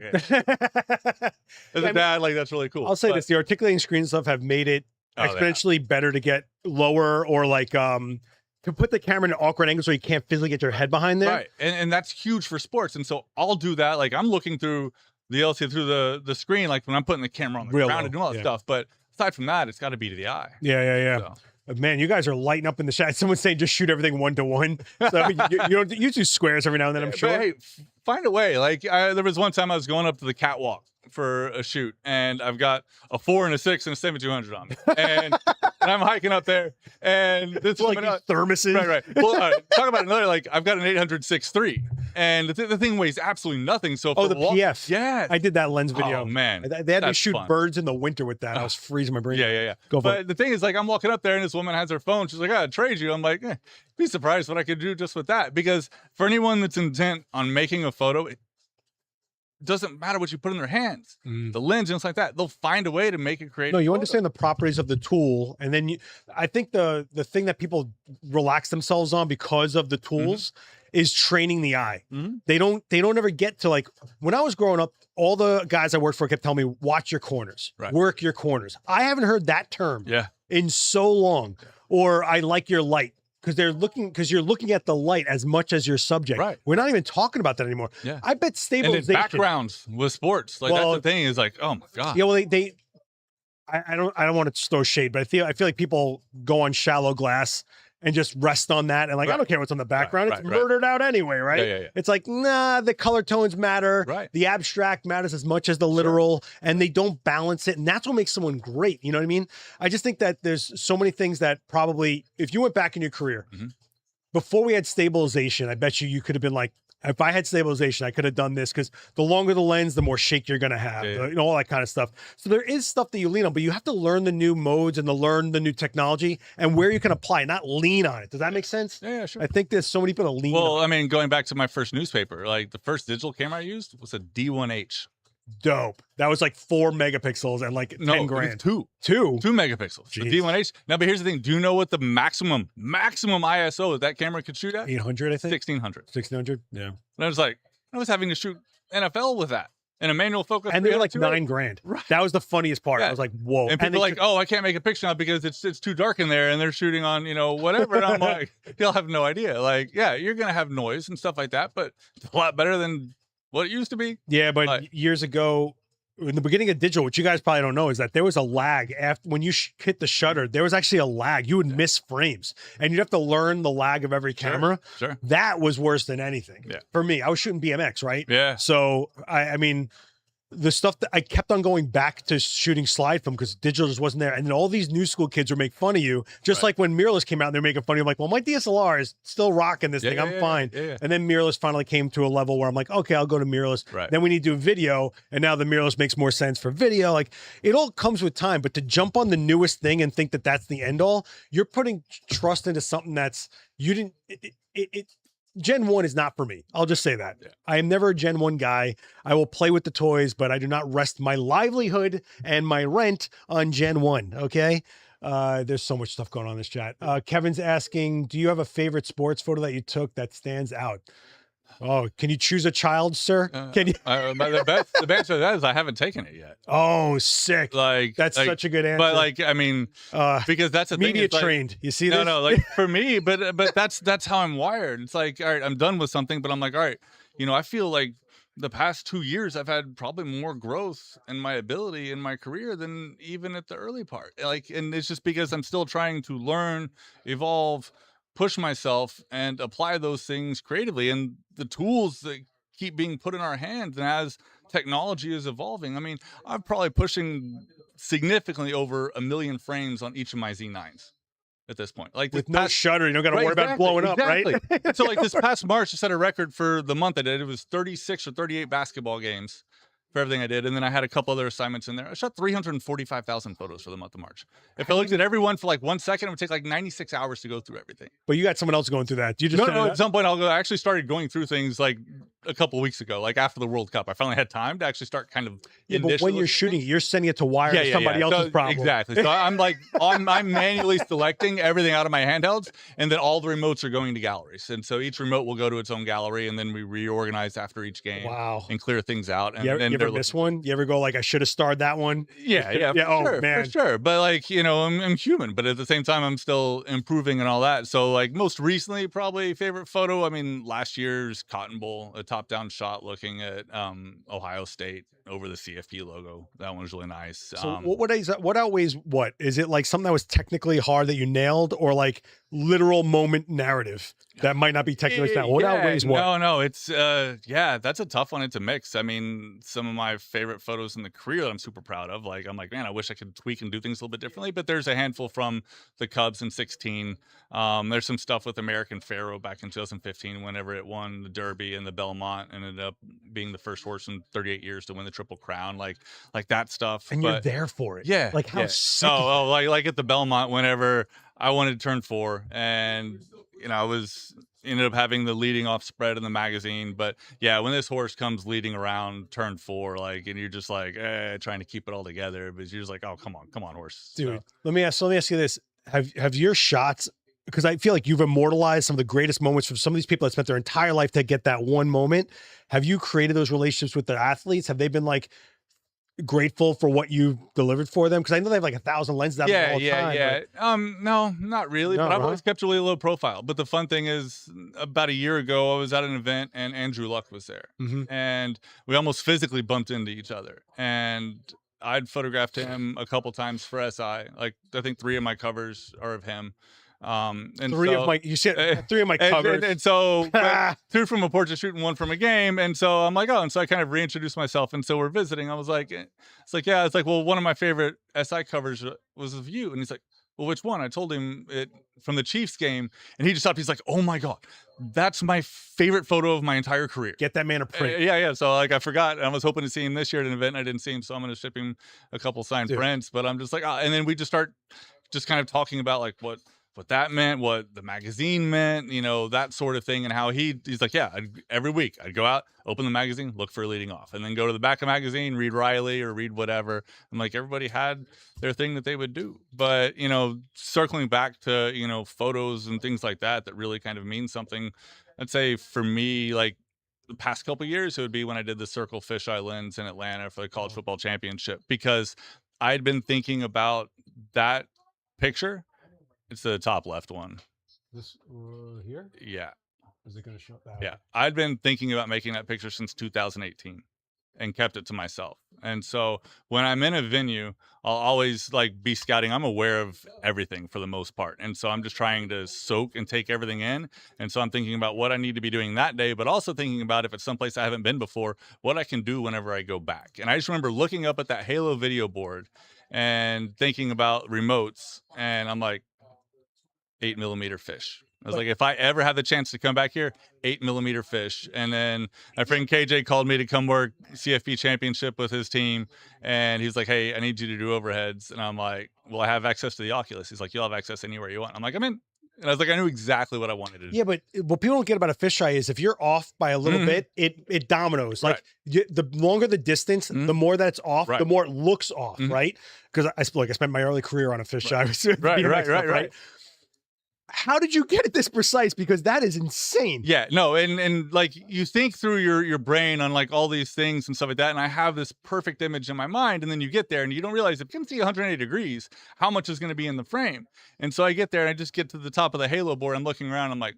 As a dad, like, that's really cool. I'll say this: the articulating screen stuff have made it exponentially better to get lower, or like to put the camera in an awkward angle so you can't physically get your head behind there. Right, and that's huge for sports. And so I'll do that. Like, I'm looking through the LCD through the screen, like when I'm putting the camera on the ground and doing all that stuff. But aside from that, it's got to be to the eye. So. Man, you guys are lighting up in the shot. Someone's saying just shoot everything 1-to-1. So you do squares every now and then, I'm sure. But hey, find a way. Like, there was one time I was going up to the catwalk for a shoot, and I've got a 4 and a 6 and a 7200 on me, and I'm hiking up there, and this woman, like thermoses. Right. Well, talk about another. Like, I've got an 800-6.3, and the thing weighs absolutely nothing. So the PF. Yeah, I did that lens video. Oh man, they had me shoot birds in the winter with that. I was freezing my brain. Yeah. But the thing is, like, I'm walking up there, and this woman has her phone. She's like, "I trade you." I'm like, be surprised what I could do just with that. Because for anyone that's intent on making a photo, it doesn't matter what you put in their hands. The lens and things like that, they'll find a way to make it create. No, you understand the properties of the tool, and then I think the thing that people relax themselves on because of the tools is training the eye. They don't ever get to, like, when I was growing up, all the guys I worked for kept telling me, watch your corners, work your corners. I haven't heard that term in so long. Or I like your light. Because you're looking at the light as much as your subject. Right. We're not even talking about that anymore. Yeah. I bet stabilization. And in backgrounds with sports, like, that's the thing, is like, oh my god. Yeah, well, I don't want to throw shade, but I feel like people go on shallow glass and just rest on that, and like, I don't care what's on the background. It's murdered out anyway, right? Yeah. It's like, nah, the color tones matter. Right. The abstract matters as much as the literal, and they don't balance it. And that's what makes someone great. You know what I mean? I just think that there's so many things that probably, if you went back in your career, before we had stabilization, I bet you could have been like, if I had stabilization, I could have done this, because the longer the lens, the more shake you're going to have, all that kind of stuff. So there is stuff that you lean on, but you have to learn the new modes and learn the new technology and where you can apply, not lean on it. Does that make sense? Yeah, sure. I think there's so many people that lean on it. Well, I mean, going back to my first newspaper, like, the first digital camera I used was a D1H. Dope. That was like 4 megapixels and like 10 grand. Two megapixels. Jeez. The D1H. Now, but here's the thing. Do you know what the maximum ISO that camera could shoot at? 800, I think. 1600. 1600. Yeah. And I was like, I was having to shoot NFL with that in a manual focus. And they were like 9 grand. Right. That was the funniest part. I was like, whoa. And people are like, I can't make a picture now because it's too dark in there, and they're shooting on, whatever. And I'm like, you'll have no idea. Like, yeah, you're going to have noise and stuff like that, but it's a lot better than what it used to be. Yeah, but years ago, in the beginning of digital, what you guys probably don't know is that there was a lag after when you hit the shutter. There was actually a lag. You would miss frames, and you'd have to learn the lag of every camera. Sure. That was worse than anything. Yeah. For me, I was shooting BMX, right? Yeah. So I mean, the stuff that I kept on going back to shooting slide film because digital just wasn't there. And then all these new school kids would make fun of you. Just like when mirrorless came out, and they're making fun of you. I'm like, well, my DSLR is still rocking this thing. I'm fine. And then mirrorless finally came to a level where I'm like, okay, I'll go to mirrorless. Right. Then we need to do video. And now the mirrorless makes more sense for video. Like it all comes with time, but to jump on the newest thing and think that that's the end all, you're putting trust into something that's, you didn't, Gen 1 is not for me. I'll just say that. Yeah. I am never a Gen 1 guy. I will play with the toys, but I do not rest my livelihood and my rent on Gen 1, okay? There's so much stuff going on in this chat. Kevin's asking, do you have a favorite sports photo that you took that stands out? Oh, can you choose a child, sir? Can you? The best answer to that is I haven't taken it yet. Oh, sick! That's such a good answer. But like, I mean, because that's the media thing. trained. You see this? No, like for me, but that's how I'm wired. It's like, all right, I'm done with something, but I'm like, all right, I feel like the past 2 years I've had probably more growth in my ability in my career than even at the early part. Like, and it's just because I'm still trying to learn, evolve, push myself and apply those things creatively, and the tools that keep being put in our hands. And as technology is evolving, I mean, I'm probably pushing significantly over 1 million frames on each of my Z9s at this point. Like with no shutter, you don't got to worry about blowing up, right? So like this past March, I set a record for the month I did. It was 36 or 38 basketball games for everything I did. And then I had a couple other assignments in there. I shot 345,000 photos for the month of March. If I looked at every one for like 1 second, it would take like 96 hours to go through everything. But you got someone else going through that. You just no, at some point I actually started going through things like a couple of weeks ago, like after the World Cup. I finally had time to actually start kind of. Yeah, but when you're shooting, you're sending it to wire to somebody else's problem. Exactly. So I'm like, I'm manually selecting everything out of my handhelds, and then all the remotes are going to galleries. And so each remote will go to its own gallery, and then we reorganize after each game. Wow. And clear things out. And you then ever miss one? You ever go like, I should have starred that one? Yeah. For sure. But like, I'm human, but at the same time, I'm still improving and all that. So like most recently, probably favorite photo. I mean, last year's Cotton Bowl, a top-down shot looking at Ohio State over the CFP logo. That one was really nice. So what outweighs what? Is it like something that was technically hard that you nailed, or like literal moment narrative that might not be technically sound? What outweighs what? No, it's that's a tough one. It's a mix. I mean, some of my favorite photos in the career that I'm super proud of. Like, I'm like, man, I wish I could tweak and do things a little bit differently. But there's a handful from the Cubs in 16. There's some stuff with American Pharoah back in 2015, whenever it won the Derby, and the Belmont ended up being the first horse in 38 years to win the Triple Crown. Like that stuff. And you're there for it. Yeah. Like how sick. Like at the Belmont, whenever I wanted to turn 4, and I ended up having the leading off spread in the magazine. But yeah, when this horse comes leading around turn 4, like, and you're just like, trying to keep it all together, but you're just like, oh, come on, horse. Dude, let me ask you this. Have your shots, because I feel like you've immortalized some of the greatest moments from some of these people that spent their entire life to get that one moment. Have you created those relationships with the athletes? Have they been like grateful for what you delivered for them? Because I know they have like 1,000 lenses out all the time. But... no, not really. But I've always kept a really low profile. But the fun thing is, about a year ago, I was at an event and Andrew Luck was there, and we almost physically bumped into each other. And I'd photographed him a couple times for SI. Like, I think 3 of my covers are of him. And 3 of my covers. And so 2 from a portrait shoot and 1 from a game. And so I'm like, and so I kind of reintroduced myself. And so we're visiting. I was like, well, one of my favorite SI covers was of you. And he's like, well, which one? I told him it from the Chiefs game, and he just stopped. He's like, oh my God, that's my favorite photo of my entire career. Get that man a print. Yeah. So like, I forgot. I was hoping to see him this year at an event, and I didn't see him. So I'm going to ship him a couple signed prints, but I'm just like, and then we just start just kind of talking about like what that meant, what the magazine meant, that sort of thing. And how he's like, every week I'd go out, open the magazine, look for a leading off, and then go to the back of the magazine, read Riley or read whatever. And like, everybody had their thing that they would do. But, circling back to, photos and things like that really kind of mean something. I'd say for me, like the past couple of years, it would be when I did the Circle Fisheye lens in Atlanta for the college football championship, because I'd been thinking about that picture. It's the top left one. This here? Yeah. Is it going to show that? Yeah. I'd been thinking about making that picture since 2018. and kept it to myself. And so when I'm in a venue, I'll always like be scouting. I'm aware of everything for the most part. And so I'm just trying to soak and take everything in. And so I'm thinking about what I need to be doing that day, but also thinking about if it's someplace I haven't been before, what I can do whenever I go back. And I just remember looking up at that Halo video board and thinking about remotes. And I'm like, 8mm fish. I was like, if I ever have the chance to come back here, 8mm fish. And then my friend KJ called me to come work CFP championship with his team. And he's like, hey, I need you to do overheads. And I'm like, well, I have access to the Oculus. He's like, you'll have access anywhere you want. I'm like, I'm in. And I was like, I knew exactly what I wanted to do. Yeah, but what people don't get about a fisheye is if you're off by a little bit, it dominoes. Like the longer the distance, the more that it's off, the more it looks off, right? Because I spent my early career on a fisheye. Right. How did you get it this precise? Because that is insane. Yeah, no, and like you think through your brain on like all these things and stuff like that, and I have this perfect image in my mind, and then you get there and you don't realize if you can see 180 degrees, how much is going to be in the frame. And so I get there and I just get to the top of the Halo board. I'm looking around. I'm like,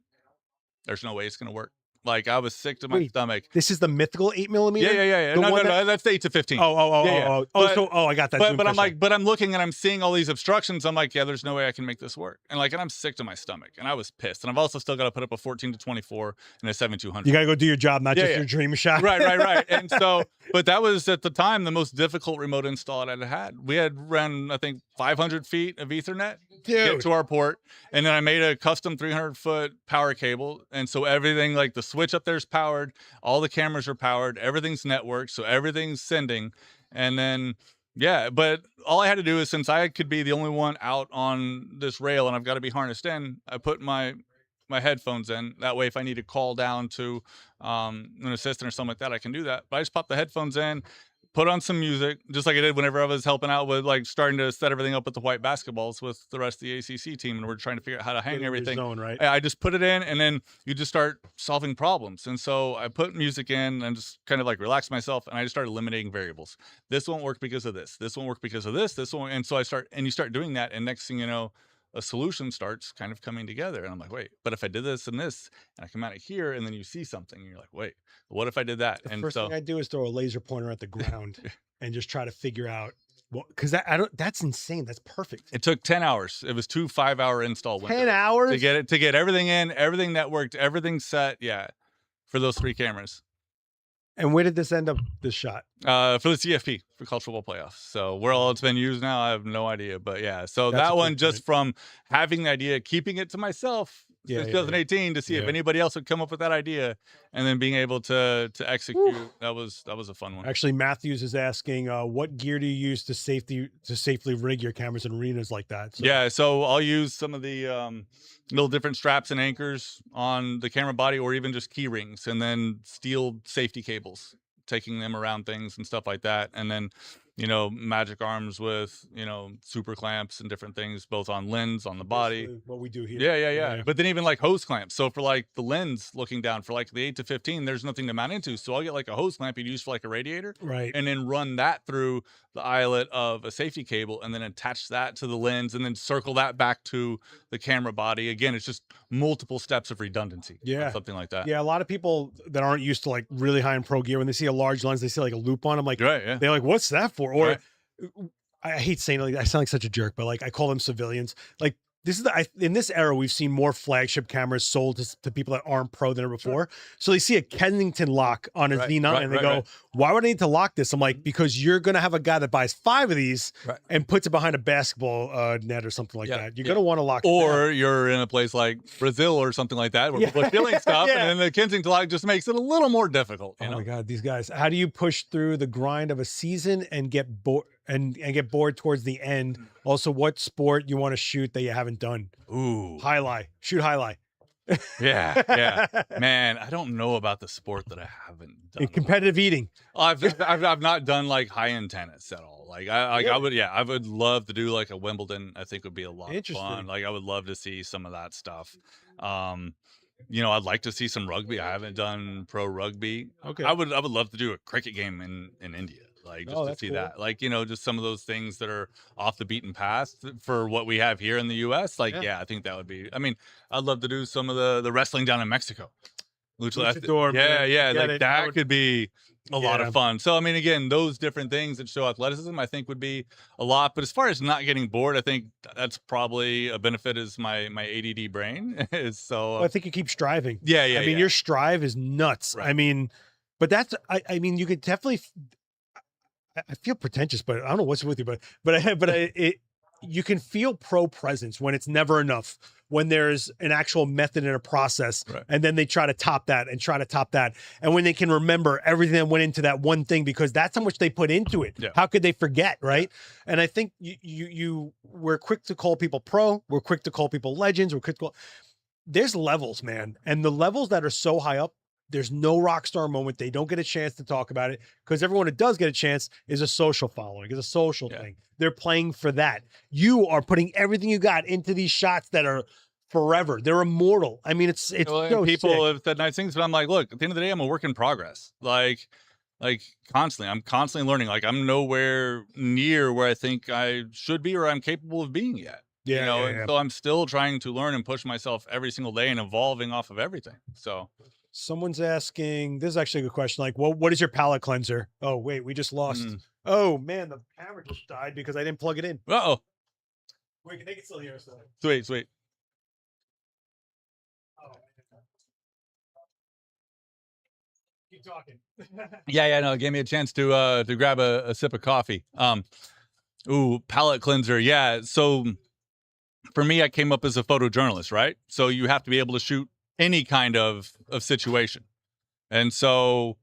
there's no way it's going to work. Like I was sick to my stomach. This is the mythical 8mm. Yeah. No, that's the 8 to 15. Oh, I got that. But I'm like, I'm looking and I'm seeing all these obstructions. I'm like, yeah, there's no way I can make this work. And I'm sick to my stomach. And I was pissed. And I've also still got to put up a 14 to 24 and a 7-200. You got to go do your job, not just your dream shot. Right. And so, but that was at the time the most difficult remote install I'd had. We had run, I think, 500 feet of Ethernet to get to our port. And then I made a custom 300-foot power cable. And so everything, like the switch up there is powered, all the cameras are powered, everything's networked, so everything's sending. And then but all I had to do is, since I could be the only one out on this rail and I've got to be harnessed in, I put my headphones in. That way if I need to call down to an assistant or something like that, I can do that. But I just pop the headphones in, put on some music, just like I did whenever I was helping out with like starting to set everything up with the white basketballs with the rest of the ACC team, and we're trying to figure out how to hang everything. Zone, right? I just put it in, and then you just start solving problems. And so I put music in and just kind of like relax myself, and I just started eliminating variables. This won't work because of this. This won't work because of this. This won't. And so you start doing that, and next thing you know, a solution starts kind of coming together. And I'm like, wait, but if I did this and this, and I come out of here, and then you see something, and you're like, wait, what if I did that? The first thing I do is throw a laser pointer at the ground and just try to figure out because that's insane. That's perfect. It took 10 hours. It was 2 5-hour install windows. 10 hours to get everything in, everything networked, everything set. Yeah, for those 3 cameras. And where did this end up? This shot for the CFP for college football playoffs. So where all it's been used now, I have no idea. But yeah, so that's that one just from having the idea, keeping it to myself. Since 2018 to see if anybody else would come up with that idea, and then being able to execute. That was a fun one. Actually, Matthews is asking, what gear do you use to safely rig your cameras in arenas like that? So I'll use some of the little different straps and anchors on the camera body, or even just key rings, and then steel safety cables, taking them around things and stuff like that, and then magic arms with super clamps and different things, both on lens, on the body. What we do here. Yeah. But then even like hose clamps. So for like the lens looking down for like the 8 to 15, there's nothing to mount into. So I'll get like a hose clamp you'd use for like a radiator, right? And then run that through the eyelet of a safety cable, and then attach that to the lens, and then circle that back to the camera body. Again, it's just multiple steps of redundancy. Something like that. Yeah, a lot of people that aren't used to like really high end pro gear, when they see a large lens, they see like a loop on them. Like, they're like, "What's that for?" Or I hate saying it, like, I sound like such a jerk, but like I call them civilians. Like this is in this era, we've seen more flagship cameras sold to people that aren't pro than ever before. So they see a Kennington lock on a Z9 and they go, why would I need to lock this? I'm like, because you're going to have a guy that buys 5 of these and puts it behind a basketball net or something like that. You're going to want to lock it Or you're in a place like Brazil or something like that, where people are stealing stuff, and then the Kensington lock just makes it a little more difficult. My God, these guys. How do you push through the grind of a season and get bored? And get bored towards the end. Also, what sport you want to shoot that you haven't done? Ooh, highlight. Shoot highlight. Yeah. Man, I don't know about the sport that I haven't done. Competitive eating. I've not done like high-end tennis at all. Like I would love to do like a Wimbledon. I think would be a lot of fun. Like I would love to see some of that stuff. I'd like to see some rugby. I haven't done pro rugby. Okay. I would love to do a cricket game in India. Like just to see that, like, just some of those things that are off the beaten path for what we have here in the US. Like, I think that would be, I'd love to do some of the wrestling down in Mexico. Luchador, like that could be a lot of fun. So, I mean, again, those different things that show athleticism, I think would be a lot. But as far as not getting bored, I think that's probably a benefit is my ADD brain. So, Well, I think you keep striving. yeah, I mean, your strive is nuts. Right. I mean, but that's, I mean, you could definitely, I feel pretentious, but I don't know what's with you, you can feel pro presence when it's never enough, when there's an actual method and a process, Right. and then they try to top that and try to top that. And when they can remember everything that went into that one thing, because that's how much they put into it. Yeah. How could they forget? Right. Yeah. And I think we're quick to call people pro. We're quick to call people legends. We're quick to call, there's levels, man. And the levels that are so high up, there's no rock star moment. They don't get a chance to talk about it, because everyone who does get a chance is a social following, is a social thing. They're playing for that. You are putting everything you got into these shots that are forever. They're immortal. I mean, it's so people sick. have said nice things, but I'm like, look, at the end of the day, I'm a work in progress. Like constantly, I'm constantly learning. Like, I'm nowhere near where I think I should be or I'm capable of being yet. Yeah, And so I'm still trying to learn and push myself every single day and evolving off of everything. So someone's asking, this is actually a good question. Like, what is your palate cleanser? Oh, wait, we just lost. Oh man, the camera just died because I didn't plug it in. Uh-oh. Wait, they can still hear us though. Sweet. Oh, keep talking. No, it gave me a chance to grab a sip of coffee. Palate cleanser. Yeah. So for me, I came up as a photojournalist, right? So you have to be able to shoot any kind of situation. And so,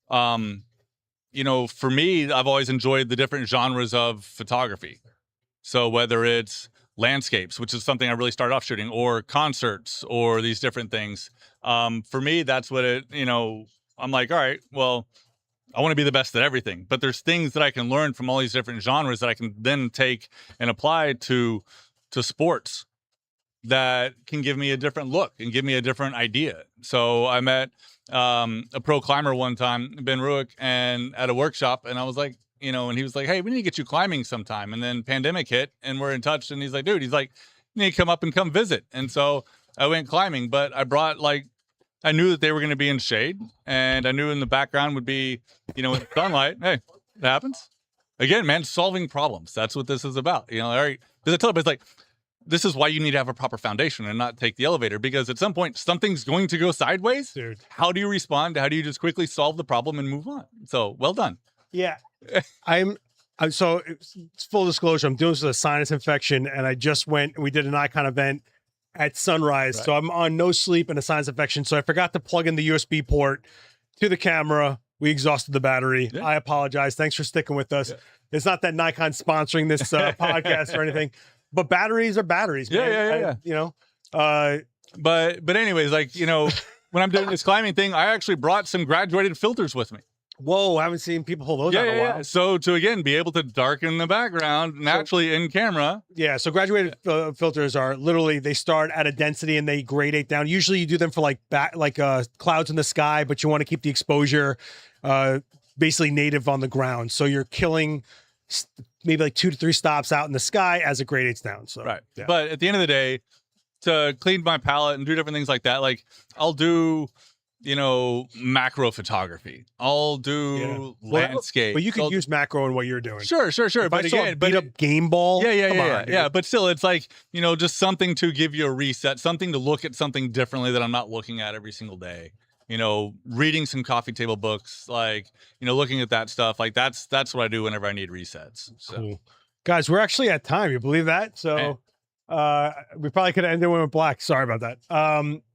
for me, I've always enjoyed the different genres of photography. So whether it's landscapes, which is something I really started off shooting, or concerts, or these different things, for me, that's what I'm like, all right, well, I want to be the best at everything, but there's things that I can learn from all these different genres that I can then take and apply to sports that can give me a different look and give me a different idea. So I met a pro climber one time, Ben Ruick, and at a workshop, and I was like, and he was like, hey, we need to get you climbing sometime. And then pandemic hit and we're in touch, and he's like, dude, you need to come up and come visit. And so I went climbing, but I brought I knew that they were going to be in shade, and I knew in the background would be, in sunlight. Hey, it happens. Again, man, solving problems. That's what this is about. All right. Because I tell them, it's like, this is why you need to have a proper foundation and not take the elevator, because at some point something's going to go sideways. Dude. How do you respond? How do you just quickly solve the problem and move on? So well done. Yeah. So it's full disclosure, I'm doing this with a sinus infection, and I just we did an Icon event at sunrise. Right. So I'm on no sleep and a sinus infection. So I forgot to plug in the USB port to the camera. We exhausted the battery. Yeah. I apologize. Thanks for sticking with us. Yeah. It's not that Nikon's sponsoring this podcast or anything, but batteries are batteries, man. But anyways, when I'm doing this climbing thing, I actually brought some graduated filters with me. Whoa, I haven't seen people hold those out in a while. So to, again, be able to darken the background naturally in camera. Yeah, so graduated filters are literally, they start at a density and they gradate down. Usually you do them for clouds in the sky, but you want to keep the exposure basically native on the ground. So you're killing maybe 2 to 3 stops out in the sky as it gradates down. So right. Yeah. But at the end of the day, to clean my palette and do different things like that, I'll do macro photography. I'll do landscape. But you could use macro in what you're doing. Sure. But again, beat up game ball. Yeah. But still, it's just something to give you a reset, something to look at something differently that I'm not looking at every single day. Reading some coffee table books, looking at that stuff. That's what I do whenever I need resets. So. Cool. Guys, we're actually at time. You believe that? So we probably could have ended with black. Sorry about that.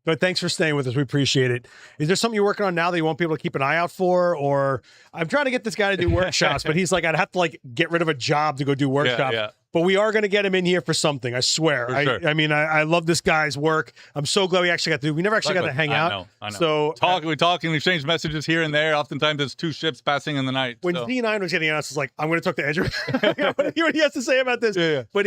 But thanks for staying with us. We appreciate it. Is there something you're working on now that you want people to keep an eye out for? Or I'm trying to get this guy to do workshops, but he's like, I'd have to get rid of a job to go do workshops. Yeah. But we are going to get him in here for something. I swear. Sure. I mean, I love this guy's work. I'm so glad we actually got to. We never actually got to hang out. I know. So we talk and we exchange messages here and there. Oftentimes it's 2 ships passing in the night. When Z9 was getting announced, it's like, I'm going to talk to Andrew. I want to hear what he has to say about this. Yeah. But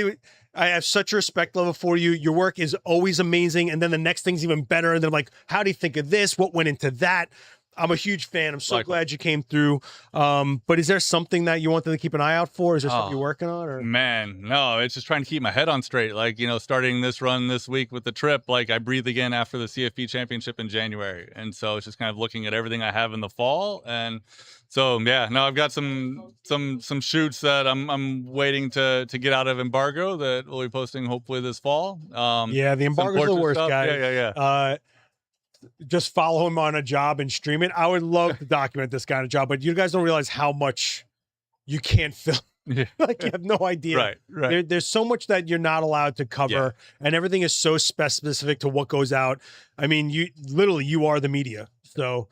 I have such a respect level for you. Your work is always amazing. And then the next thing's even better. And then I'm like, how do you think of this? What went into that? I'm a huge fan. I'm so glad you came through. But is there something that you want them to keep an eye out for? Is there something you're working on? Or? Man, no, it's just trying to keep my head on straight. Starting this run this week with the trip, I breathe again after the CFP championship in January. And so it's just kind of looking at everything I have in the fall and So yeah, no, I've got some shoots that I'm waiting to get out of embargo that we'll be posting hopefully this fall. Yeah, the embargo's the worst, stuff. guys. Yeah. Just follow him on a job and stream it. I would love to document this kind of job, but you guys don't realize how much you can't film. Yeah. Like, you have no idea. Right. There's so much that you're not allowed to cover, and everything is so specific to what goes out. I mean, you are the media. So,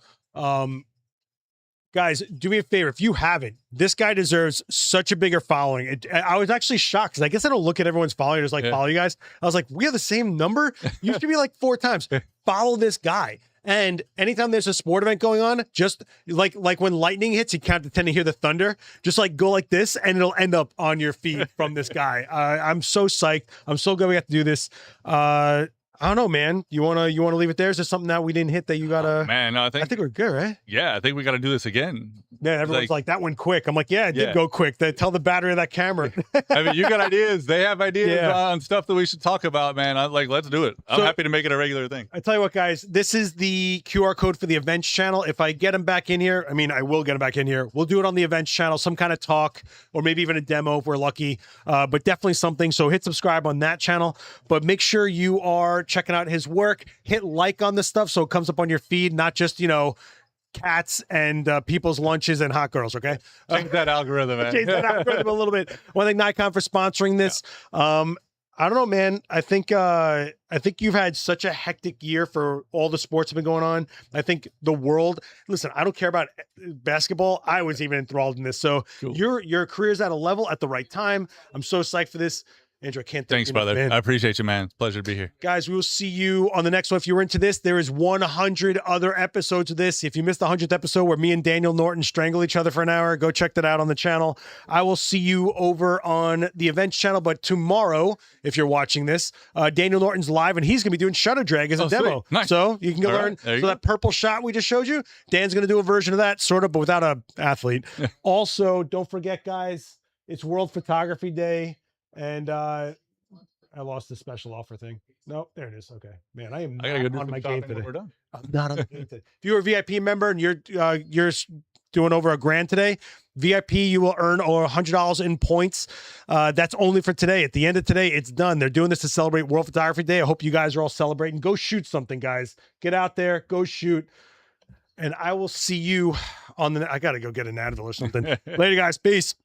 guys, do me a favor. If you haven't, this guy deserves such a bigger following. I was actually shocked because I guess I don't look at everyone's following. Just follow you guys. I was like, we have the same number. Used to be like 4 times. Follow this guy. And anytime there's a sport event going on, just like when lightning hits, you count to 10 to hear the thunder. Just like go like this, and it'll end up on your feed from this guy. I'm so psyched. I'm so glad we got to do this. I don't know, man. You wanna leave it there? Is there something that we didn't hit that you gotta? Man, no, I think we're good, right? Yeah, I think we got to do this again. Yeah, everyone's like that went quick. I'm like, yeah, it did go quick. Tell the battery of that camera. I mean, you got ideas. They have ideas on stuff that we should talk about, man. I'm like, let's do it. I'm happy to make it a regular thing. I tell you what, guys, this is the QR code for the events channel. If I get him back in here, I mean, I will get him back in here. We'll do it on the events channel, some kind of talk, or maybe even a demo if we're lucky, but definitely something. So hit subscribe on that channel, but make sure you are checking out his work. Hit like on the stuff so it comes up on your feed, not just, cats and people's lunches and hot girls. Okay. Change that algorithm, man. Change that algorithm a little bit. I want to thank Nikon for sponsoring this. I don't know, man. I think you've had such a hectic year for all the sports that have been going on. I think the world, listen, I don't care about basketball. I was even enthralled in this. So cool. Your career's at a level at the right time. I'm so psyched for this. Andrew, I can't thank Thanks, brother. Man. I appreciate you, man. Pleasure to be here. Guys, we will see you on the next one. If you're into this, there is 100 other episodes of this. If you missed the 100th episode where me and Daniel Norton strangle each other for an hour, go check that out on the channel. I will see you over on the events channel. But tomorrow, if you're watching this, Daniel Norton's live, and he's going to be doing Shutter Drag as a demo. Nice. So you can go learn. Right. So that purple shot we just showed you, Dan's going to do a version of that, sort of, but without an athlete. Also, don't forget, guys, it's World Photography Day, and I lost the special offer thing. No, there it is. Okay, man, I am not on my game today. I'm not on the game today. If you're a VIP member and you're doing over $1,000 today, VIP, you will earn over $100 in points. That's only for today. At the end of today, it's done. They're doing this to celebrate World Photography Day. I hope you guys are all celebrating. Go shoot something, guys. Get out there, go shoot. And I will see you on the. I gotta go get an Advil or something. Later, guys. Peace.